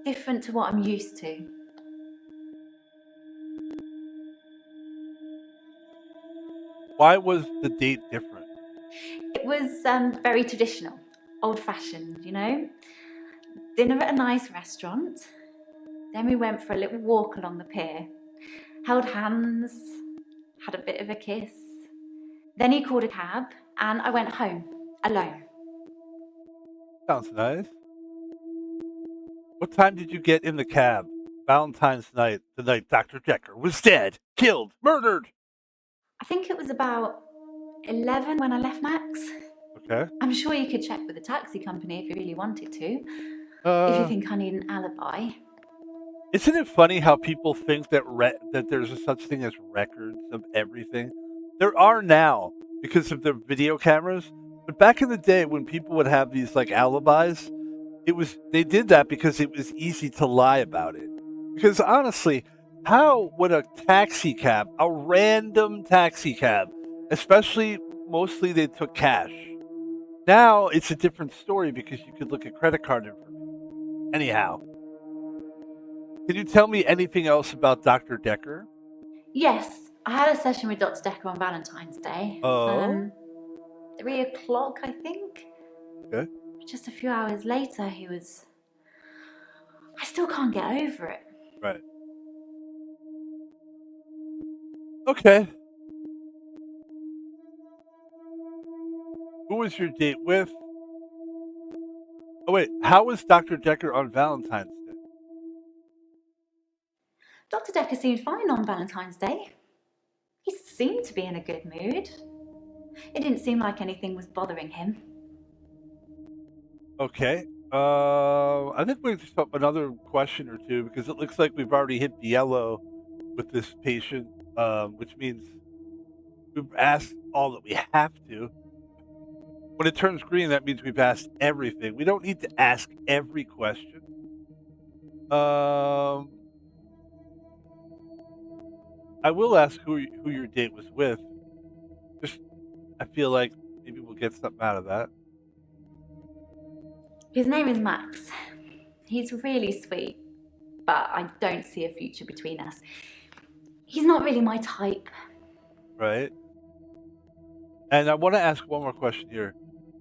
different to what I'm used to. Why was the date different? It was very traditional, old-fashioned, you know? Dinner at a nice restaurant. Then we went for a little walk along the pier, held hands, had a bit of a kiss. Then he called a cab and I went home, alone. Sounds nice. What time did you get in the cab? Valentine's night, the night Dr. Dekkar was dead, killed, murdered. I think it was about 11 when I left Max. Okay. I'm sure you could check with the taxi company if you really wanted to. If you think I need an alibi. Isn't it funny how people think that that there's a such thing as records of everything? There are now because of the video cameras, but back in the day when people would have these like alibis, they did that because it was easy to lie about it. Because honestly, how would a taxi cab, a random taxi cab, especially mostly they took cash. Now it's a different story because you could look at credit card information. Anyhow, can you tell me anything else about Dr. Dekkar? Yes, I had a session with Dr. Dekkar on Valentine's Day. Oh. 3 o'clock, I think. Okay. Just a few hours later, I still can't get over it. Right. Okay. Who was your date with? Oh, wait. How was Dr. Dekkar on Valentine's Day? Dr. Dekkar seemed fine on Valentine's Day. He seemed to be in a good mood. It didn't seem like anything was bothering him. Okay. I think we just have another question or two because it looks like we've already hit the yellow with this patient, which means we've asked all that we have to. When it turns green, that means we've asked everything. We don't need to ask every question. I will ask who your date was with. Just, I feel like maybe we'll get something out of that. His name is Max. He's really sweet, but I don't see a future between us. He's not really my type. Right. And I want to ask one more question here.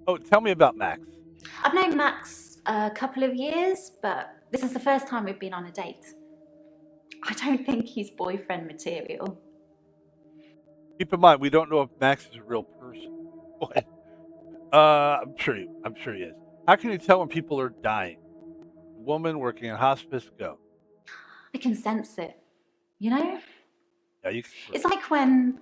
Oh, tell me about Max. I've known Max a couple of years, but this is the first time we've been on a date. I don't think he's boyfriend material. Keep in mind, we don't know if Max is a real person. What? I'm sure he is. How can you tell when people are dying? A woman working in hospice, go. I can sense it, you know? Yeah, you can. It's like when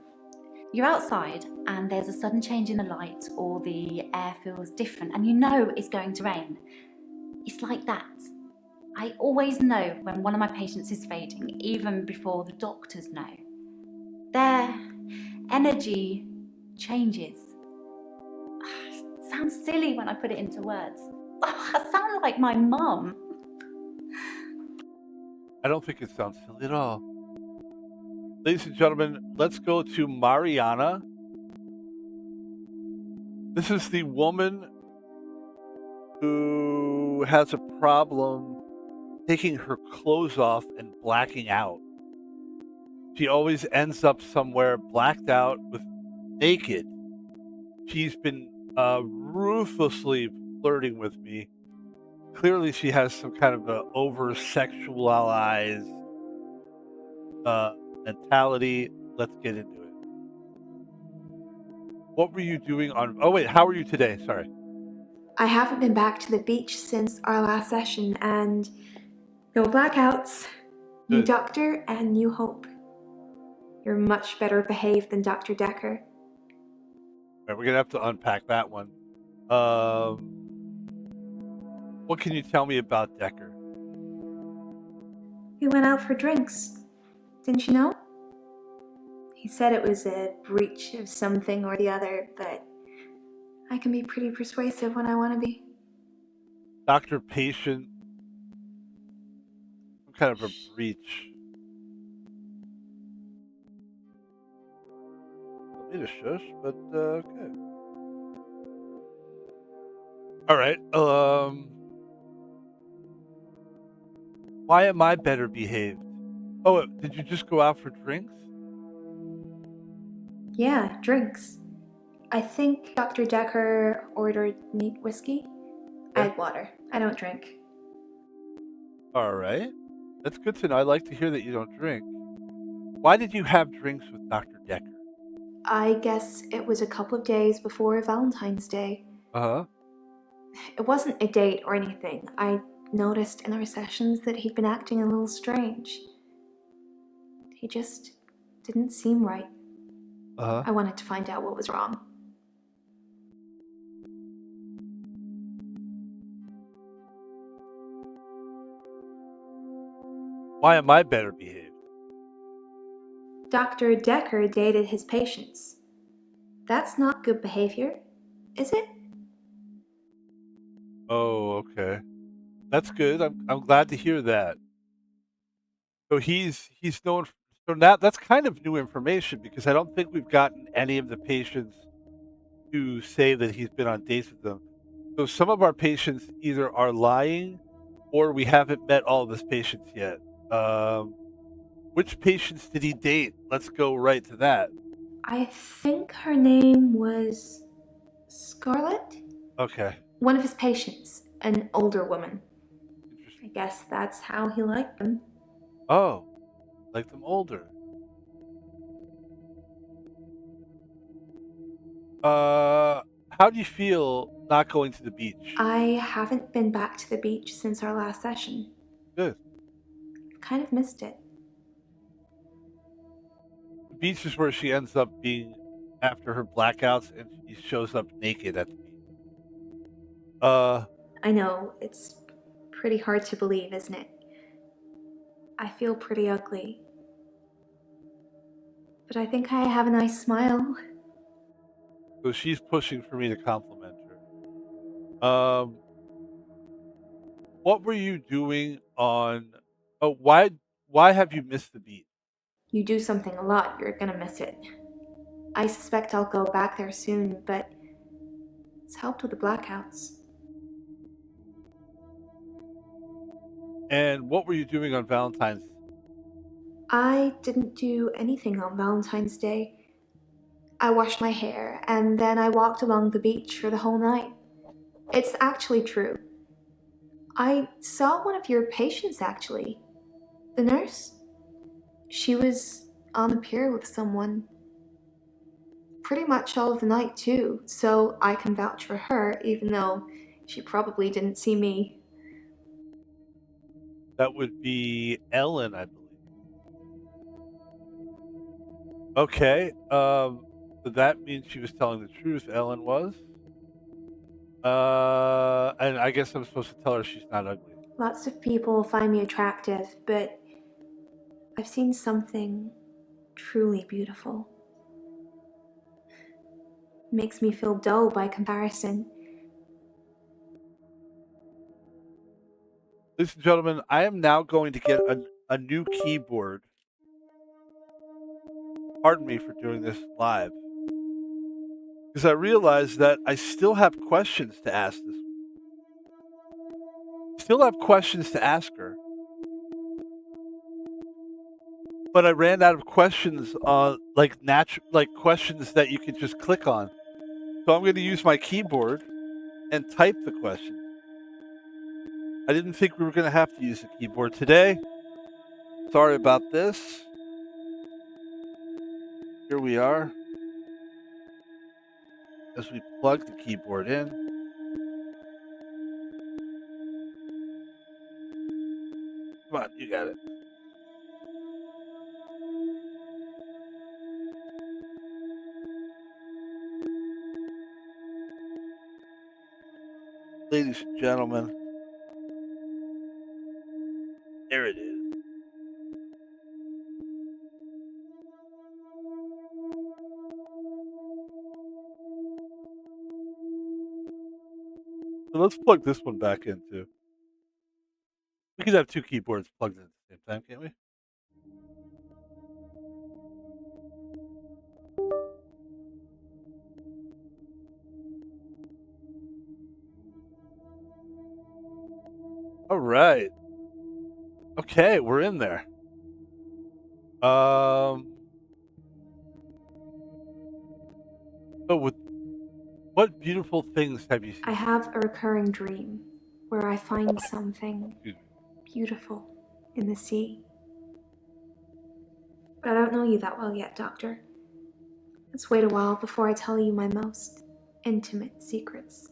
you're outside and there's a sudden change in the light or the air feels different and you know it's going to rain. It's like that. I always know when one of my patients is fading, even before the doctors know. Their energy changes. sounds silly when I put it into words. I sound like my mum. I don't think it sounds silly at all. Ladies and gentlemen, let's go to Mariana. This is the woman who has a problem taking her clothes off and blacking out. She always ends up somewhere blacked out with naked. She's been ruthlessly flirting with me. Clearly, she has some kind of a over-sexualized mentality. Let's get into it. What were you doing on... Oh, wait. How are you today? Sorry. I haven't been back to the beach since our last session, and no blackouts, new Good. doctor, and new hope. You're much better behaved than Dr. Dekkar. All right, we're going to have to unpack that one. What can you tell me about Dekker? We went out for drinks. Didn't you know? He said it was a breach of something or the other, but I can be pretty persuasive when I want to be. Doctor patient, some kind of a breach. Don't need a shush, but okay. All right. Why am I better behaved? Oh, did you just go out for drinks? Yeah, drinks. I think Dr. Dekkar ordered neat whiskey. I had water. I don't drink. All right. That's good to know. I like to hear that you don't drink. Why did you have drinks with Dr. Dekkar? I guess it was a couple of days before Valentine's Day. Uh-huh. It wasn't a date or anything. I noticed in our sessions that he'd been acting a little strange. He just didn't seem right. Uh-huh. I wanted to find out what was wrong. Why am I better behaved? Dr. Dekkar dated his patients. That's not good behavior, is it? Oh, okay. That's good. I'm glad to hear that. So he's known. So now that's kind of new information because I don't think we've gotten any of the patients to say that he's been on dates with them. So some of our patients either are lying, or we haven't met all of his patients yet. Which patients did he date? Let's go right to that. I think her name was Scarlett? Okay. One of his patients, an older woman. I Interesting. guess that's how he liked them. Oh, like them older. How do you feel not going to the beach? I haven't been back to the beach since our last session. Good. Kind of missed it. The beach is where she ends up being after her blackouts, and she shows up naked at the beach. I know, it's pretty hard to believe, isn't it? I feel pretty ugly. But I think I have a nice smile. So she's pushing for me to compliment her. What were you doing on? Oh, why have you missed the beach? You do something a lot, you're gonna miss it. I suspect I'll go back there soon, but it's helped with the blackouts. And what were you doing on Valentine's? I didn't do anything on Valentine's Day. I washed my hair, and then I walked along the beach for the whole night. It's actually true. I saw one of your patients, actually. The nurse. She was on the pier with someone. Pretty much all of the night, too, so I can vouch for her, even though she probably didn't see me. That would be Ellen, I believe. Okay. So that means she was telling the truth. Ellen was. And I guess I'm supposed to tell her she's not ugly. Lots of people find me attractive, but I've seen something truly beautiful. Makes me feel dull by comparison. Ladies and gentlemen, I am now going to get a new keyboard. Pardon me for doing this live. Because I realized that I still have questions to ask this. Still have questions to ask her. But I ran out of questions like questions that you could just click on. So I'm going to use my keyboard and type the questions. I didn't think we were going to have to use the keyboard today. Sorry about this. Here we are. As we plug the keyboard in. Come on, you got it. Ladies and gentlemen, there it is. So let's plug this one back in too. We can have two keyboards plugged in at the same time, can't we? All right. Okay, we're in there. So what beautiful things have you seen? I have a recurring dream where I find something beautiful in the sea. But I don't know you that well yet, Doctor. Let's wait a while before I tell you my most intimate secrets.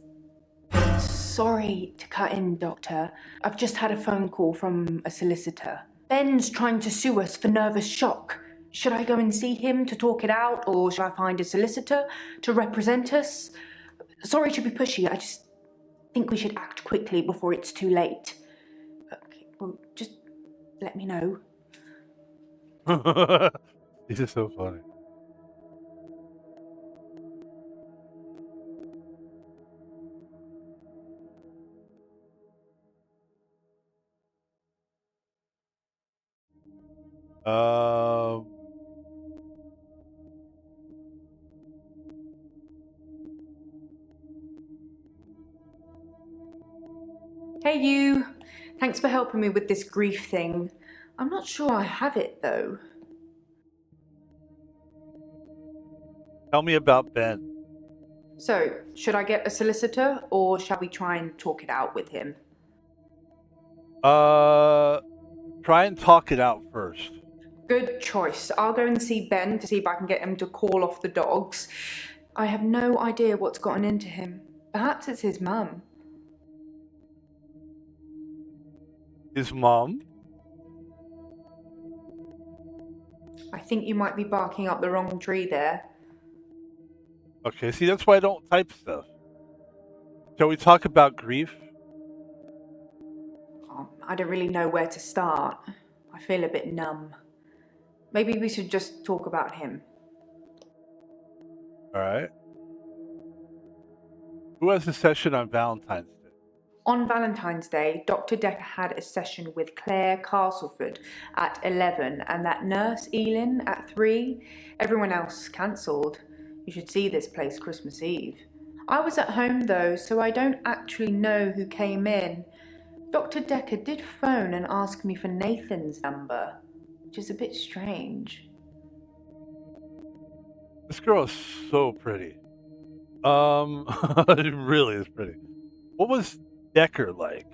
Sorry to cut in, Doctor. I've just had a phone call from a solicitor. Ben's trying to sue us for nervous shock. Should I go and see him to talk it out, or should I find a solicitor to represent us? Sorry to be pushy, I just think we should act quickly before it's too late. Okay, well, just let me know. This is so funny. Hey you! Thanks for helping me with this grief thing. I'm not sure I have it though. Tell me about Ben. So, should I get a solicitor, or shall we try and talk it out with him? Try and talk it out first. Good choice. I'll go and see Ben to see if I can get him to call off the dogs. I have no idea what's gotten into him. Perhaps it's his mum. His mom? I think you might be barking up the wrong tree there. Okay, see, that's why I don't type stuff. Shall we talk about grief? Oh, I don't really know where to start. I feel a bit numb. Maybe we should just talk about him. All right. Who has a session on Valentine's Day? On Valentine's Day, Dr Dekkar had a session with Claire Castleford at 11 and that nurse Elin at 3. Everyone else cancelled. You should see this place Christmas Eve. I was at home though, so I don't actually know who came in. Dr Dekkar did phone and ask me for Nathan's number, which is a bit strange. This girl is so pretty. It really is pretty. What was Dekker like?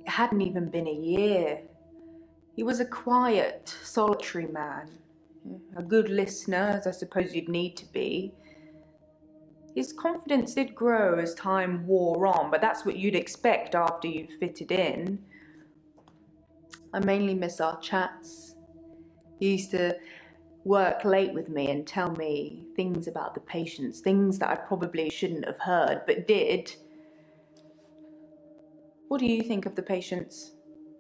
It hadn't even been a year. He was a quiet, solitary man. A good listener, as I suppose you'd need to be. His confidence did grow as time wore on, but that's what you'd expect after you've fitted in. I mainly miss our chats. He used to work late with me and tell me things about the patients, things that I probably shouldn't have heard, but did. What do you think of the patients?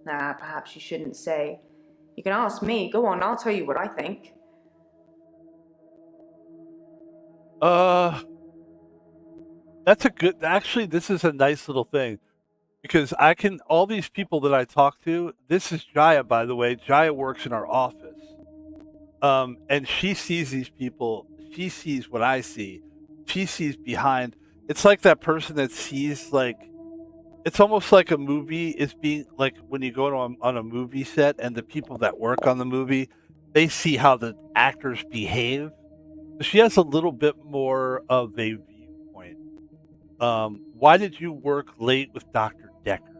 Nah, perhaps you shouldn't say. You can ask me. Go on, I'll tell you what I think. That's a good. Actually, this is a nice little thing. because I can, all these people that I talk to, this is Jaya, by the way. Jaya works in our office. And she sees these people, she sees what I see. She sees behind. It's like that person that sees, like, it's almost like a movie is being, like when you go on a movie set and the people that work on the movie, they see how the actors behave. She has a little bit more of a viewpoint. Why did you work late with Dr. Dekkar?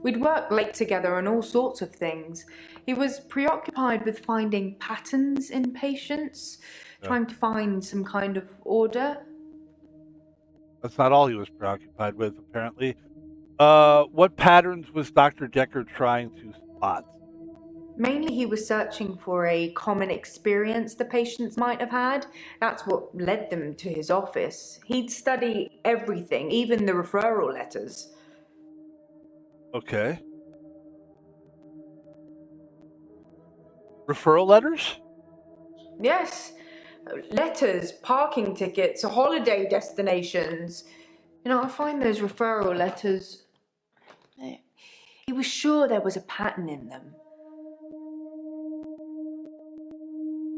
We'd worked late together on all sorts of things. He was preoccupied with finding patterns in patients, trying to find some kind of order. That's not all he was preoccupied with, apparently. What patterns was Dr. Dekkar trying to spot? Mainly, he was searching for a common experience the patients might have had. That's what led them to his office. He'd study everything, even the referral letters. Okay. Referral letters? Yes. Letters, parking tickets, holiday destinations. You know, I find those referral letters. He was sure there was a pattern in them.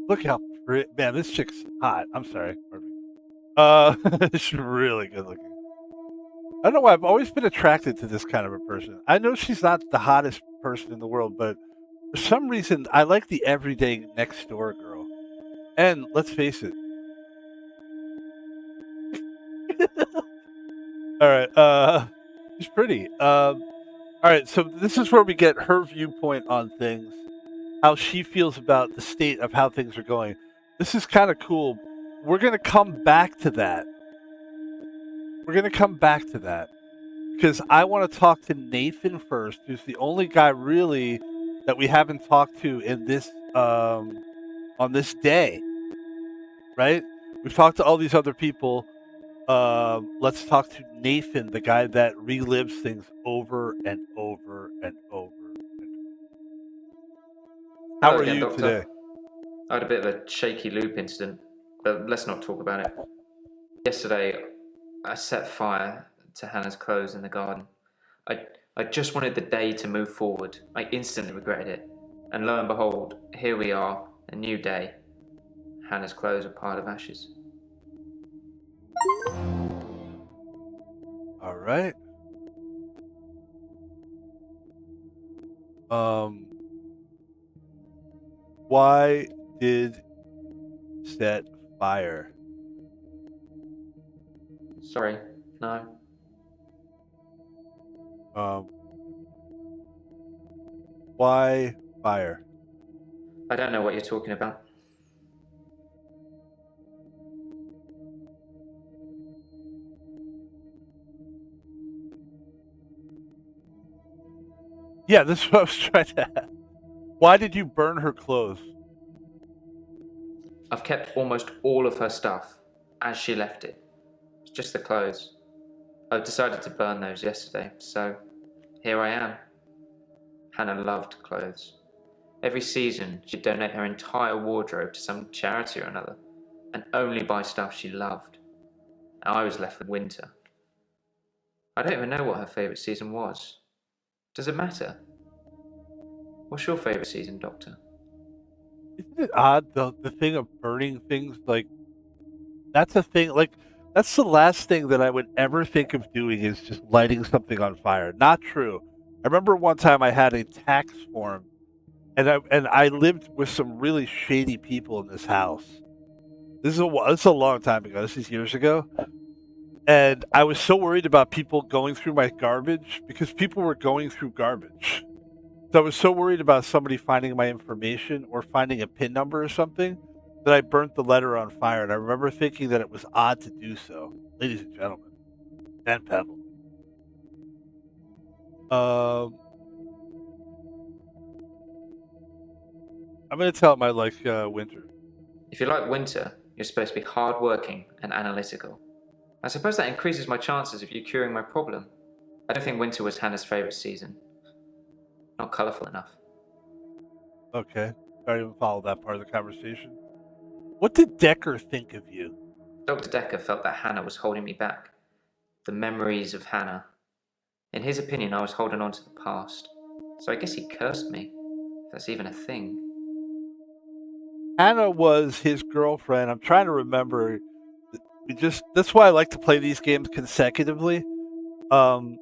Look how pretty. Man, this chick's hot. I'm sorry. She's really good looking. I don't know why I've always been attracted to this kind of a person. I know she's not the hottest person in the world, but for some reason I like the everyday next door girl. And let's face it. All right, she's pretty. All right, so this is where we get her viewpoint on things, how she feels about the state of how things are going. This is kind of cool. We're going to come back to that. Because I want to talk to Nathan first, who's the only guy really that we haven't talked to in this on this day. Right? We've talked to all these other people. Let's talk to Nathan, the guy that relives things over and over and over. How Hello are again, you Doctor. today? I had a bit of a shaky loop incident, but let's not talk about it. Yesterday, I set fire to Hannah's clothes in the garden. I just wanted the day to move forward. I instantly regretted it. And lo and behold, here we are, a new day. Hannah's clothes are a pile of ashes. All right. Why did set fire? Sorry, no. Why fire? I don't know what you're talking about. Yeah, this is what I was trying to ask. Why did you burn her clothes? I've kept almost all of her stuff as she left it. It's just the clothes. I've decided to burn those yesterday, so here I am. Hannah loved clothes. Every season, she'd donate her entire wardrobe to some charity or another, and only buy stuff she loved. Now I was left with winter. I don't even know what her favourite season was. Does it matter? What's your favourite season, Doctor? Isn't it odd the thing of burning things? Like, that's a thing. Like, that's the last thing that I would ever think of doing is just lighting something on fire. Not true. I remember one time I had a tax form, and I lived with some really shady people in this house. This is a long time ago. This is years ago. And I was so worried about people going through my garbage because people were going through garbage. So I was so worried about somebody finding my information or finding a PIN number or something that I burnt the letter on fire. And I remember thinking that it was odd to do so. Ladies and gentlemen, and Pebble. I'm going to tell him I like winter. If you like winter, you're supposed to be hardworking and analytical. I suppose that increases my chances of you curing my problem. I don't think winter was Hannah's favourite season. Not colourful enough. Okay. I don't even follow that part of the conversation. What did Dekker think of you? Dr. Dekkar felt that Hannah was holding me back. The memories of Hannah. In his opinion, I was holding on to the past. So I guess he cursed me, if that's even a thing. Hannah was his girlfriend. I'm trying to remember. That's why I like to play these games consecutively. Trying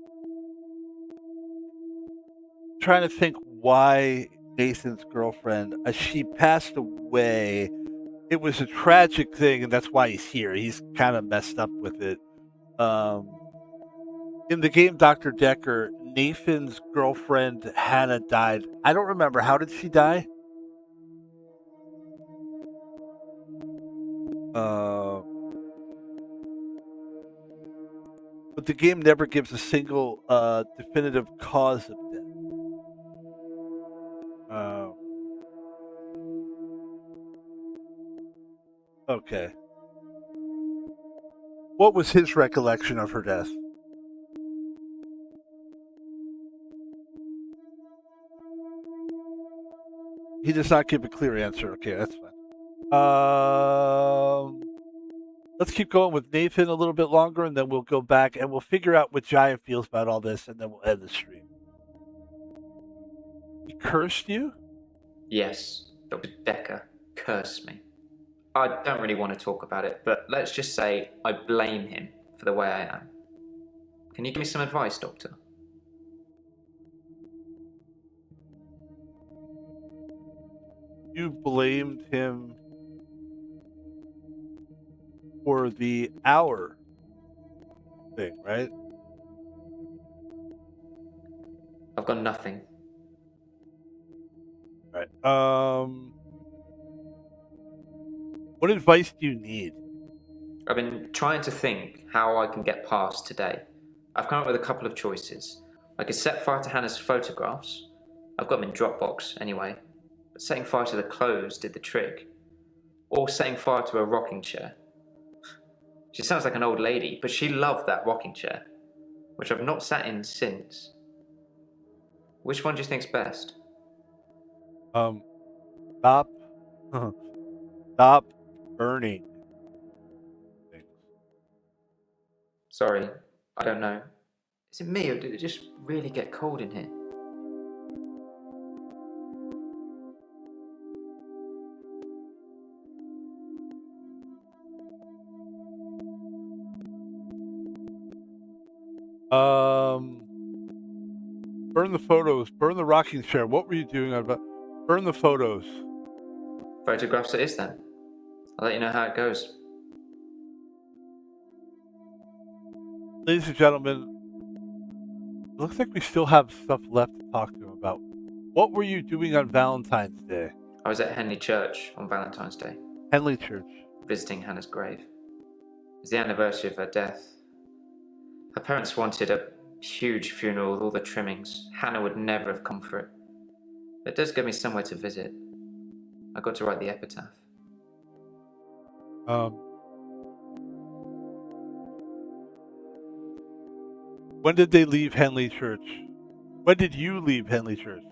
to think why Nathan's girlfriend, she passed away. It was a tragic thing, and that's why he's here. He's kind of messed up with it. In the game Dr. Dekkar, Nathan's girlfriend Hannah died. I don't remember. How did she die? But the game never gives a single definitive cause of death. Okay. What was his recollection of her death? He does not give a clear answer. Okay, that's fine. Let's keep going with Nathan a little bit longer, and then we'll go back and we'll figure out what Giant feels about all this, and then we'll end the stream. He cursed you? Yes, Dr. Dekkar cursed me. I don't really want to talk about it, but let's just say I blame him for the way I am. Can you give me some advice, Doctor? You blamed him for the hour thing, right? I've got nothing. Right. What advice do you need? I've been trying to think how I can get past today. I've come up with a couple of choices. I could set fire to Hannah's photographs. I've got them in Dropbox anyway. But setting fire to the clothes did the trick. Or setting fire to a rocking chair. She sounds like an old lady, but she loved that rocking chair, which I've not sat in since. Which one do you think's best? Stop. Stop burning things. Sorry, I don't know. Is it me, or did it just really get cold in here? Burn the photos. Burn the rocking chair. What were you doing about? Burn the photos. Photographs it is then. I'll let you know how it goes. Ladies and gentlemen, it looks like we still have stuff left to talk to him about. What were you doing on Valentine's Day? I was at Henley Church on Valentine's Day, Henley Church. visiting Hannah's grave. It was the anniversary of her death. Her parents wanted a huge funeral with all the trimmings. Hannah would never have come for it. It does give me somewhere to visit. I got to write the epitaph. When did they leave Henley Church? When did you leave Henley Church?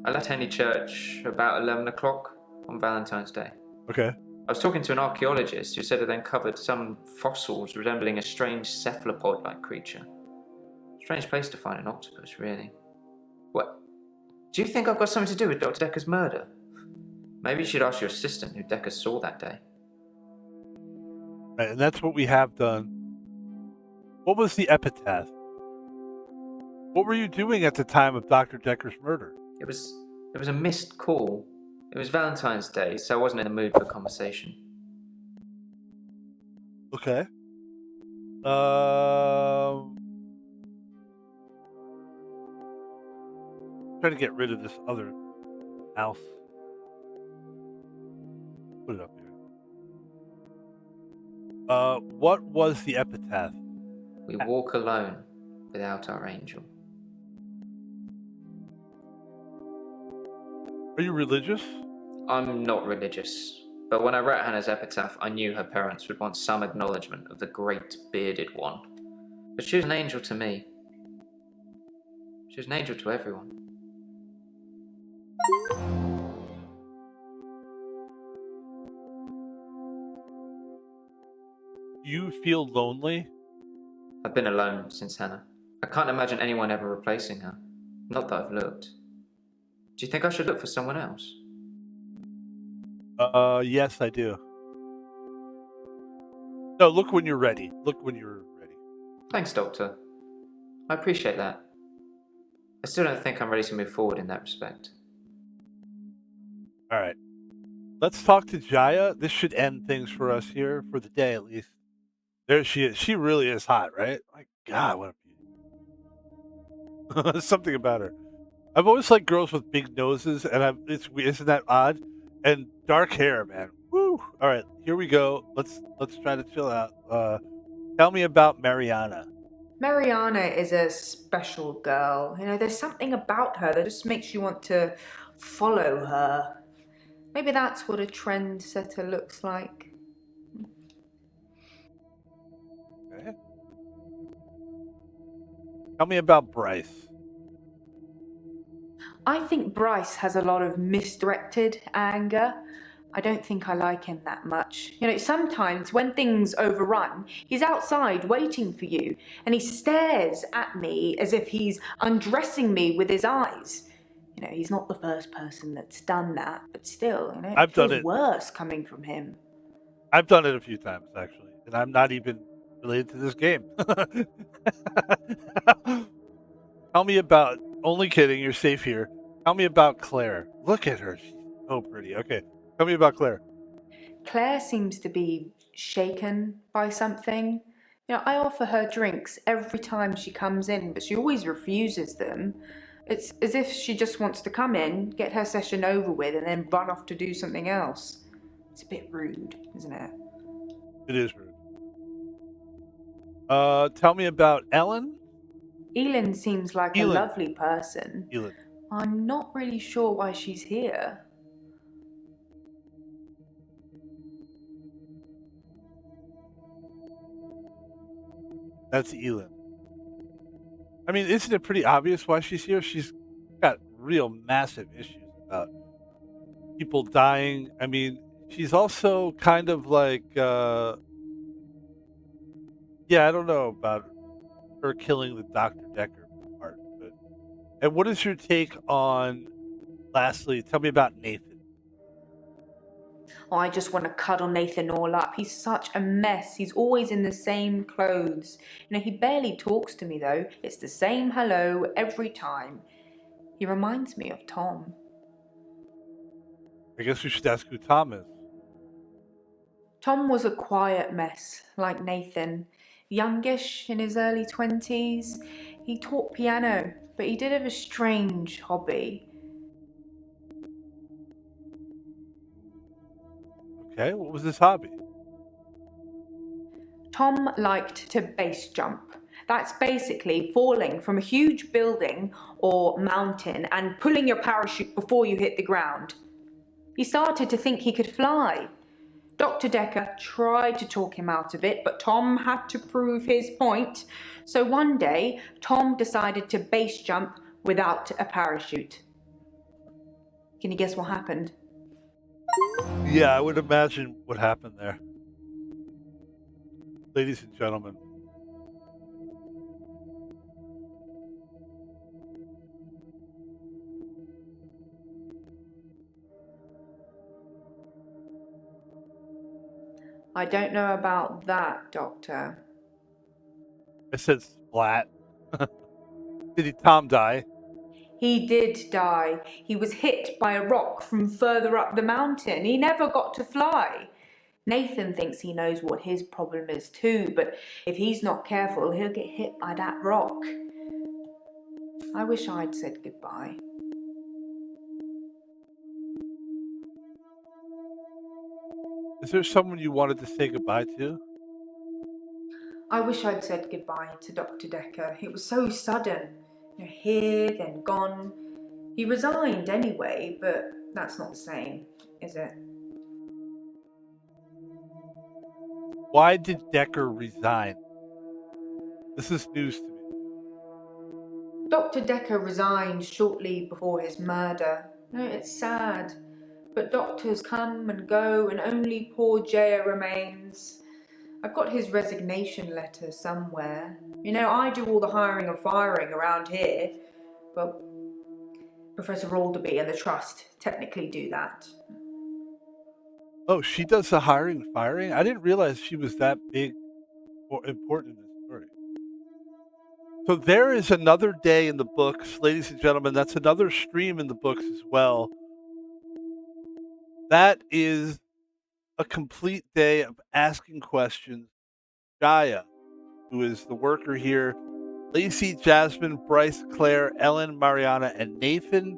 I left Henley Church about 11 o'clock on Valentine's Day. Okay. I was talking to an archaeologist who said they'd uncovered some fossils resembling a strange cephalopod-like creature. Strange place to find an octopus, really. What? Do you think I've got something to do with Dr. Dekkar's murder? Maybe you should ask your assistant who Dekker saw that day. Right, and that's what we have done. What was the epitaph? What were you doing at the time of Dr. Dekkar's murder? It was a missed call. It was Valentine's Day, so I wasn't in the mood for conversation. Okay. Trying to get rid of this other mouse. Put it up here. What was the epitaph? We walk alone without our angel. Are you religious? I'm not religious, but when I wrote Hannah's epitaph, I knew her parents would want some acknowledgement of the great bearded one. But she was an angel to me. She was an angel to everyone. You feel lonely? I've been alone since Hannah. I can't imagine anyone ever replacing her. Not that I've looked. Do you think I should look for someone else? Yes, I do. No, look when you're ready. Look when you're ready. Thanks, Doctor. I appreciate that. I still don't think I'm ready to move forward in that respect. All right. Let's talk to Jaya. This should end things for us here for the day, at least. There she is. She really is hot, right? My God, what a beauty. Something about her. I've always liked girls with big noses, and isn't that odd? And dark hair, man. Woo! All right, here we go. Let's try to chill out. Tell me about Mariana. Mariana is a special girl. You know, there's something about her that just makes you want to follow her. Maybe that's what a trendsetter looks like. Okay. Tell me about Bryce. I think Bryce has a lot of misdirected anger. I don't think I like him that much. You know, sometimes when things overrun, he's outside waiting for you, and he stares at me as if he's undressing me with his eyes. You know, he's not the first person that's done that, but still, you know, I've it feels done it. worse coming from him. I've done it a few times, actually, and I'm not even related to this game. Tell me about... Only kidding, you're safe here. Tell me about Claire. Look at her. She's so pretty. Okay, tell me about Claire. Claire seems to be shaken by something. You know, I offer her drinks every time she comes in, but she always refuses them. It's as if she just wants to come in, get her session over with, and then run off to do something else. It's a bit rude, isn't it? It is rude. Tell me about Ellen. Elin seems like a lovely person. Elin. I'm not really sure why she's here. That's Elin. I mean, isn't it pretty obvious why she's here? She's got real massive issues about people dying. I mean, she's also kind of like, yeah, I don't know about her killing the Dr. Dekkar part. But, and what is your take on, lastly, tell me about Nathan. Oh, I just want to cuddle Nathan all up. He's such a mess. He's always in the same clothes. You know, he barely talks to me though. It's the same hello every time. He reminds me of Tom. I guess we should ask who Tom is. Tom was a quiet mess, like Nathan. Youngish, in his early 20s. He taught piano, but he did have a strange hobby. Okay, what was his hobby? Tom liked to base jump. That's basically falling from a huge building or mountain and pulling your parachute before you hit the ground. He started to think he could fly. Dr. Dekkar tried to talk him out of it, but Tom had to prove his point. So one day, Tom decided to base jump without a parachute. Can you guess what happened? Yeah, I would imagine what happened there. Ladies and gentlemen. I don't know about that, Doctor. I said splat. Did Tom die? He did die. He was hit by a rock from further up the mountain. He never got to fly. Nathan thinks he knows what his problem is too, but if he's not careful, he'll get hit by that rock. I wish I'd said goodbye. Is there someone you wanted to say goodbye to? I wish I'd said goodbye to Dr. Dekkar. It was so sudden. You know, here, then gone. He resigned anyway, but that's not the same, is it? Why did Dekker resign? This is news to me. Dr. Dekkar resigned shortly before his murder. You know, it's sad, but doctors come and go and only poor Jaya remains. I've got his resignation letter somewhere. You know, I do all the hiring and firing around here. Well, Professor Alderby and the Trust technically do that. Oh, she does the hiring and firing? I didn't realize she was that big or important in this story. So there is another day in the books, ladies and gentlemen. That's another stream in the books as well. That is a complete day of asking questions. Gaia, who is the worker here, Lacey, Jasmine, Bryce, Claire, Ellen, Mariana, and Nathan.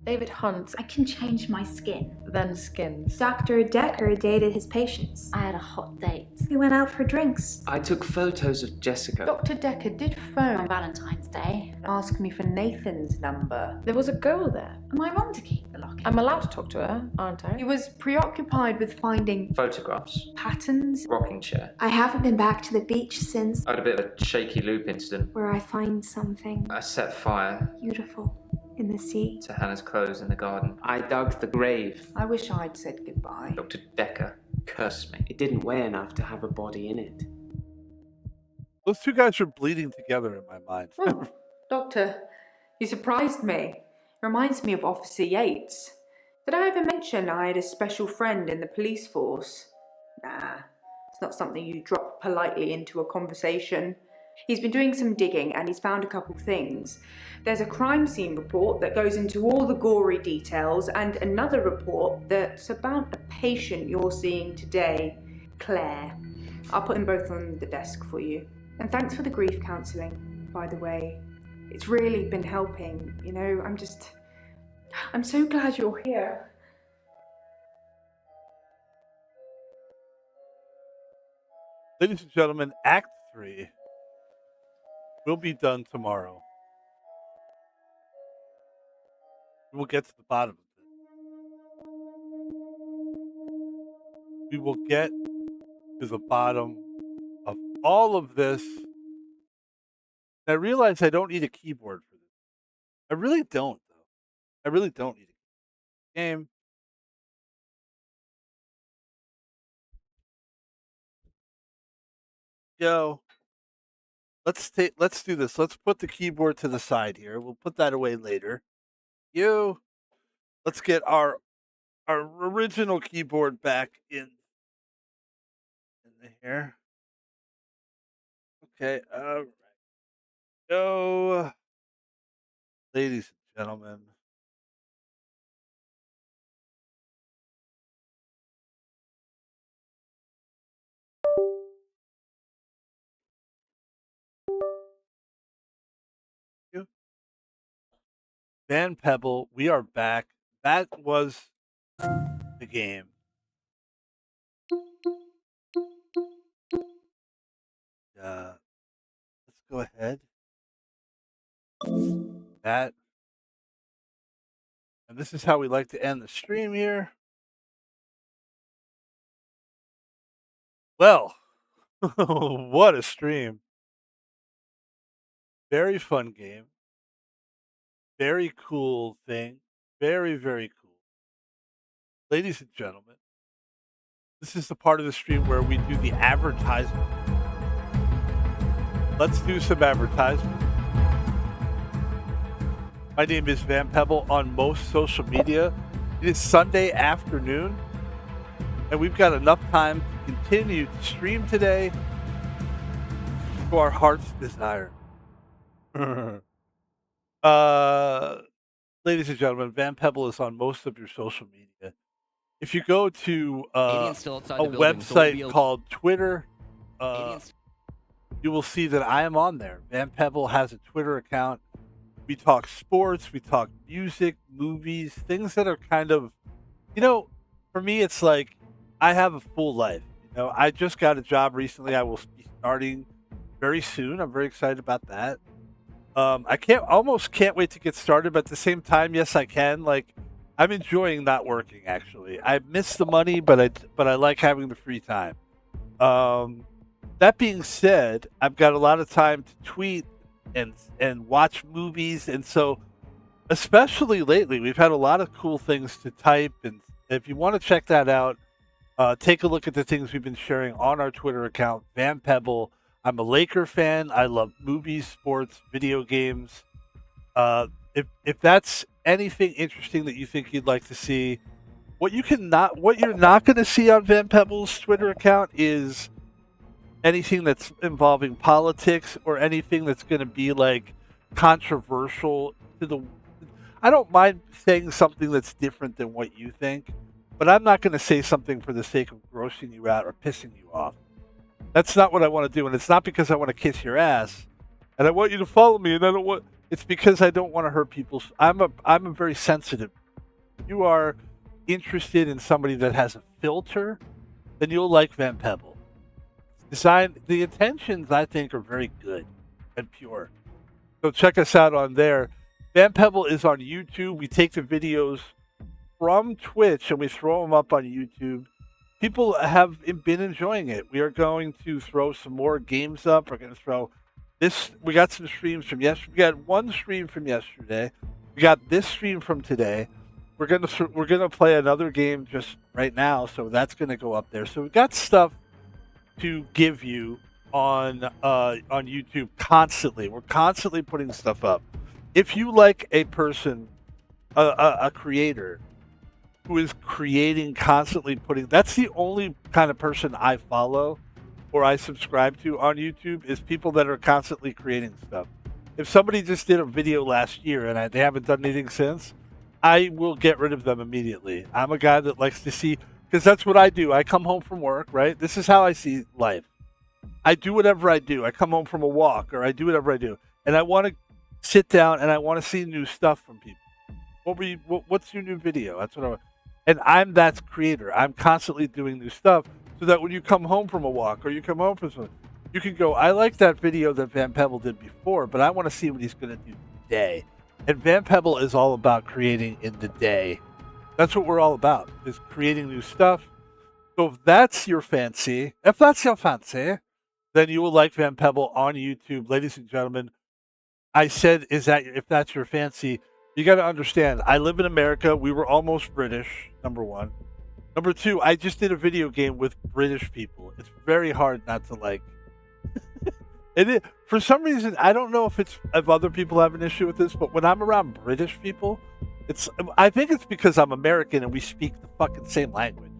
David Hunt, I can change my skin. then Skins. Dr. Dekkar dated his patients. I had a hot date. We went out for drinks. I took photos of Jessica. Dr. Dekkar did phone On Valentine's Day. And ask me for Nathan's number. There was a girl there. Am I wrong to keep the locket? I'm allowed to talk to her, aren't I? He was preoccupied with finding Photographs. patterns. Rocking chair. I haven't been back to the beach since, I had a bit of a shaky loop incident. where I find something I set fire beautiful in the sea. to Hannah's clothes in the garden. I dug the grave. I wish I'd said goodbye. Dr. Dekkar cursed me. It didn't weigh enough to have a body in it. Those two guys are bleeding together in my mind. Oh, Doctor, you surprised me. Reminds me of Officer Yates. Did I ever mention I had a special friend in the police force? Nah, it's not something you drop politely into a conversation. He's been doing some digging and he's found a couple things. There's a crime scene report that goes into all the gory details and another report that's about a patient you're seeing today, Claire. I'll put them both on the desk for you. And thanks for the grief counselling, by the way. It's really been helping, you know, I'm so glad you're here. Ladies and gentlemen, Act 3 will be done tomorrow. We'll get to the bottom of this. We will get to the bottom of all of this. I realize I don't need a keyboard for this. I really don't, though. I really don't need a game. Yo. Let's do this. Let's put the keyboard to the side here. We'll put that away later. Let's get our original keyboard back in here. Okay, all right. Go, ladies and gentlemen. Van Pebble, we are back. That was the game. Let's go ahead. That. And this is how we like to end the stream here. Well, what a stream. Very fun game. Very cool thing. Very, very cool. Ladies and gentlemen, this is the part of the stream where we do the advertisement. Let's do some advertisement. My name is Van Pebble on most social media. It is Sunday afternoon, and we've got enough time to continue to stream today to our heart's desire. Ladies and gentlemen, Van Pebble is on most of your social media. If you go to a website called Twitter, you will see that I am on there. Van Pebble has a Twitter account. We talk sports, we talk music, movies, things that are kind of, for me, it's like I have a full life. I just got a job recently. I will be starting very soon. I'm very excited about that. I almost can't wait to get started, but at the same time, yes, I can. Like, I'm enjoying not working. Actually, I miss the money, but I like having the free time. That being said, I've got a lot of time to tweet and watch movies, and so especially lately. We've had a lot of cool things to type, and if you want to check that out, take a look at the things we've been sharing on our Twitter account, Van Pebble. I'm a Laker fan. I love movies, sports, video games. If that's anything interesting that you think you'd like to see, what you're not going to see on Van Pebble's Twitter account is anything that's involving politics or anything that's going to be like controversial to the. I don't mind saying something that's different than what you think, but I'm not going to say something for the sake of grossing you out or pissing you off. That's not what I want to do, and it's not because I want to kiss your ass, and I want you to follow me, and I don't want. It's because I don't want to hurt people's. I'm a very sensitive. You are interested in somebody that has a filter, then you'll like Van Pebble. The intentions I think are very good and pure. So check us out on there. Van Pebble is on YouTube. We take the videos from Twitch and we throw them up on YouTube. People have been enjoying it. We are going to throw some more games up. We're going to throw this. We got some streams from yesterday. We got one stream from yesterday. We got this stream from today. We're gonna play another game just right now, so that's gonna go up there. So we've got stuff to give you on YouTube constantly. We're constantly putting stuff up. If you like a person, a creator who is creating, constantly putting, that's the only kind of person I follow or I subscribe to on YouTube, is people that are constantly creating stuff. If somebody just did a video last year and they haven't done anything since, I will get rid of them immediately. I'm a guy that likes to see, because that's what I do. I come home from work, right? This is how I see life. I do whatever I do. I come home from a walk, or I do whatever I do, and I want to sit down and I want to see new stuff from people. What's your new video? That's what I want. And I'm that creator. I'm constantly doing new stuff, so that when you come home from a walk or you come home from something, you can go, I like that video that Van Pebble did before, but I want to see what he's going to do today. And Van Pebble is all about creating in the day. That's what we're all about, is creating new stuff. So if that's your fancy, then you will like Van Pebble on YouTube. Ladies and gentlemen, I said, if that's your fancy, you got to understand, I live in America. We were almost British, number one. Number two, I just did a video game with British people. It's very hard not to like. For some reason, I don't know if other people have an issue with this, but when I'm around British people, I think it's because I'm American and we speak the fucking same language.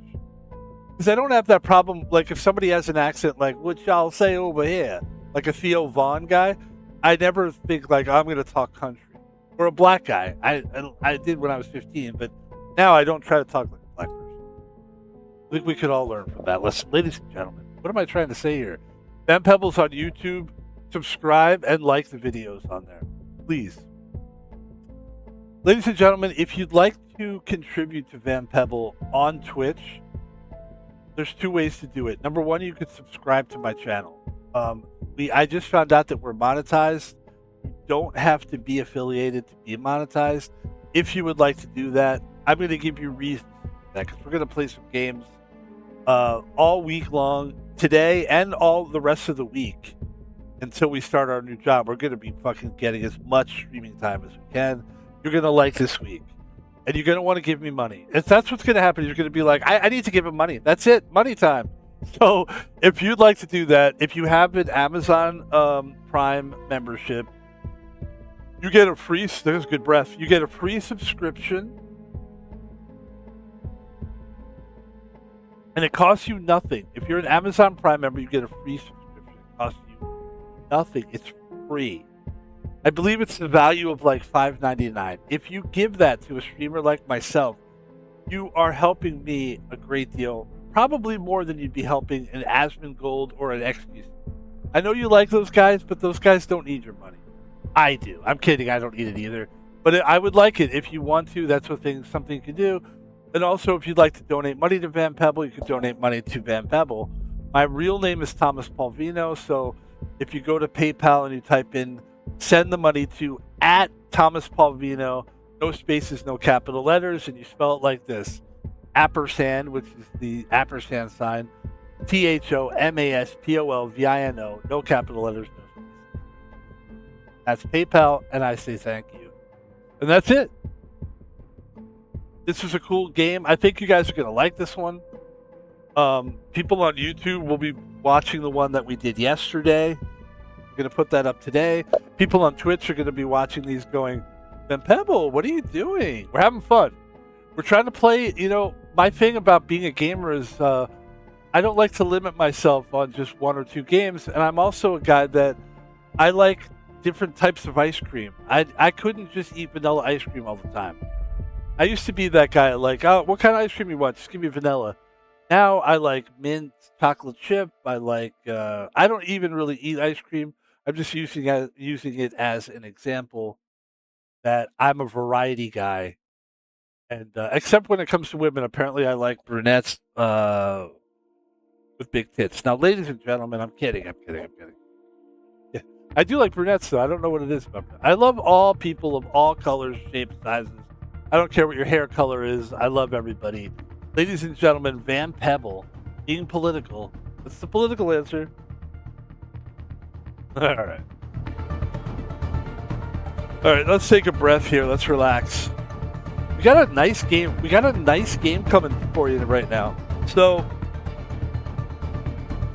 Because I don't have that problem. Like if somebody has an accent, like what y'all say over here, like a Theo Vaughn guy, I never think like I'm going to talk country. Or a black guy. I did when I was 15, but now I don't try to talk like a black person. I think we could all learn from that lesson. Ladies and gentlemen, what am I trying to say here? Van Pebble's on YouTube. Subscribe and like the videos on there, please. Ladies and gentlemen, if you'd like to contribute to Van Pebble on Twitch, there's two ways to do it. Number one, you could subscribe to my channel. I just found out that we're monetized. You don't have to be affiliated to be monetized. If you would like to do that, I'm going to give you reasons for that, because we're going to play some games all week long, today and all the rest of the week. Until we start our new job, we're going to be fucking getting as much streaming time as we can. You're going to like this week. And you're going to want to give me money. If that's what's going to happen, you're going to be like, I need to give him money. That's it. Money time. So if you'd like to do that, if you have an Amazon Prime membership, you get a free, there's good breath. You get a free subscription. And it costs you nothing. If you're an Amazon Prime member, you get a free subscription. It costs you nothing. It's free. I believe it's the value of like $5.99. If you give that to a streamer like myself, you are helping me a great deal. Probably more than you'd be helping an Asmongold or an Excuse. I know you like those guys, but those guys don't need your money. I do. I'm kidding. I don't need it either. But I would like it if you want to. That's something you can do. And also, if you'd like to donate money to Van Pebble, you can donate money to Van Pebble. My real name is Thomas Palvino, so if you go to PayPal and you type in send the money to @Thomas Palvino, no spaces, no capital letters, and you spell it like this: ampersand, which is the ampersand sign, THOMASPOLVINO, no capital letters, no spaces. That's PayPal, and I say thank you. And that's it. This is a cool game. I think you guys are going to like this one. People on YouTube will be watching the one that we did yesterday. We're going to put that up today. People on Twitch are going to be watching these going, "Then Pebble, what are you doing?" We're having fun. We're trying to play, my thing about being a gamer is I don't like to limit myself on just one or two games. And I'm also a guy that I like different types of ice cream. I couldn't just eat vanilla ice cream all the time. I used to be that guy like, "Oh, what kind of ice cream you want? Just give me vanilla." Now I like mint chocolate chip. I like, I don't even really eat ice cream. I'm just using it as an example that I'm a variety guy. And except when it comes to women, apparently I like brunettes with big tits. Now, ladies and gentlemen, I'm kidding. Yeah. I do like brunettes, though. I don't know what it is about them. I love all people of all colors, shapes, sizes. I don't care what your hair color is. I love everybody. Ladies and gentlemen, Van Pebble, being political. That's the political answer. All right. All right, let's take a breath here. Let's relax. We got a nice game. We got a nice game coming for you right now. So,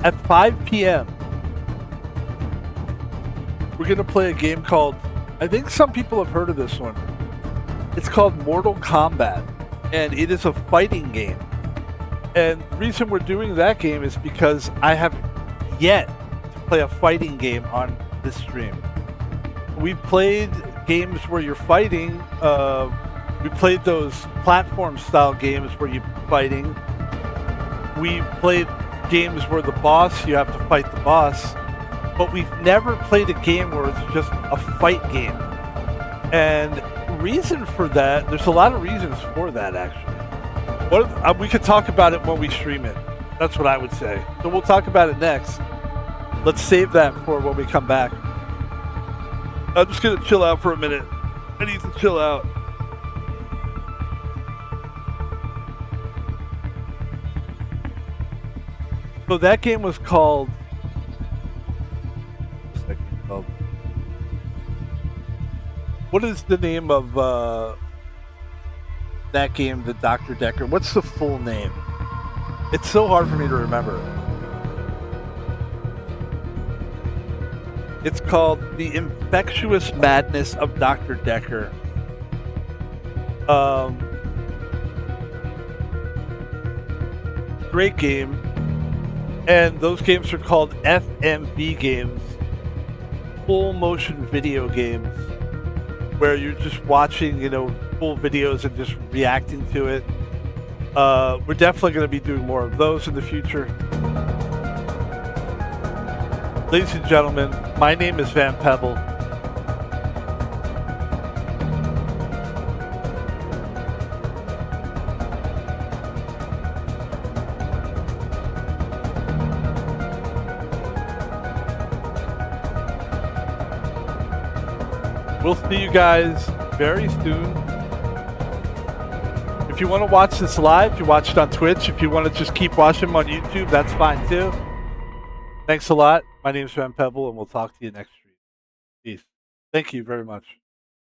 at 5 p.m., we're going to play a game called, I think some people have heard of this one. It's called Mortal Kombat, and it is a fighting game. And the reason we're doing that game is because I have yet to play a fighting game on this stream. We played games where you're fighting. We played those platform-style games where you're fighting. We played games where you have to fight the boss. But we've never played a game where it's just a fight game. And reason for that, there's a lot of reasons for that, actually. We could talk about it when we stream it. That's what I would say. So we'll talk about it next. Let's save that for when we come back. I'm just going to chill out for a minute. I need to chill out. So that game was called... What is the name of that game, the Dr. Dekkar? What's the full name? It's so hard for me to remember. It's called The Infectious Madness of Dr. Dekkar. Great game. And those games are called FMV games. Full motion video games. Where you're just watching, full videos and just reacting to it. We're definitely going to be doing more of those in the future. Ladies and gentlemen, my name is Van Pebble. We'll see you guys very soon. If you want to watch this live, you watch it on Twitch. If you want to just keep watching them on YouTube, that's fine too. Thanks a lot. My name is Van Pebble, and we'll talk to you next stream. Peace. Thank you very much.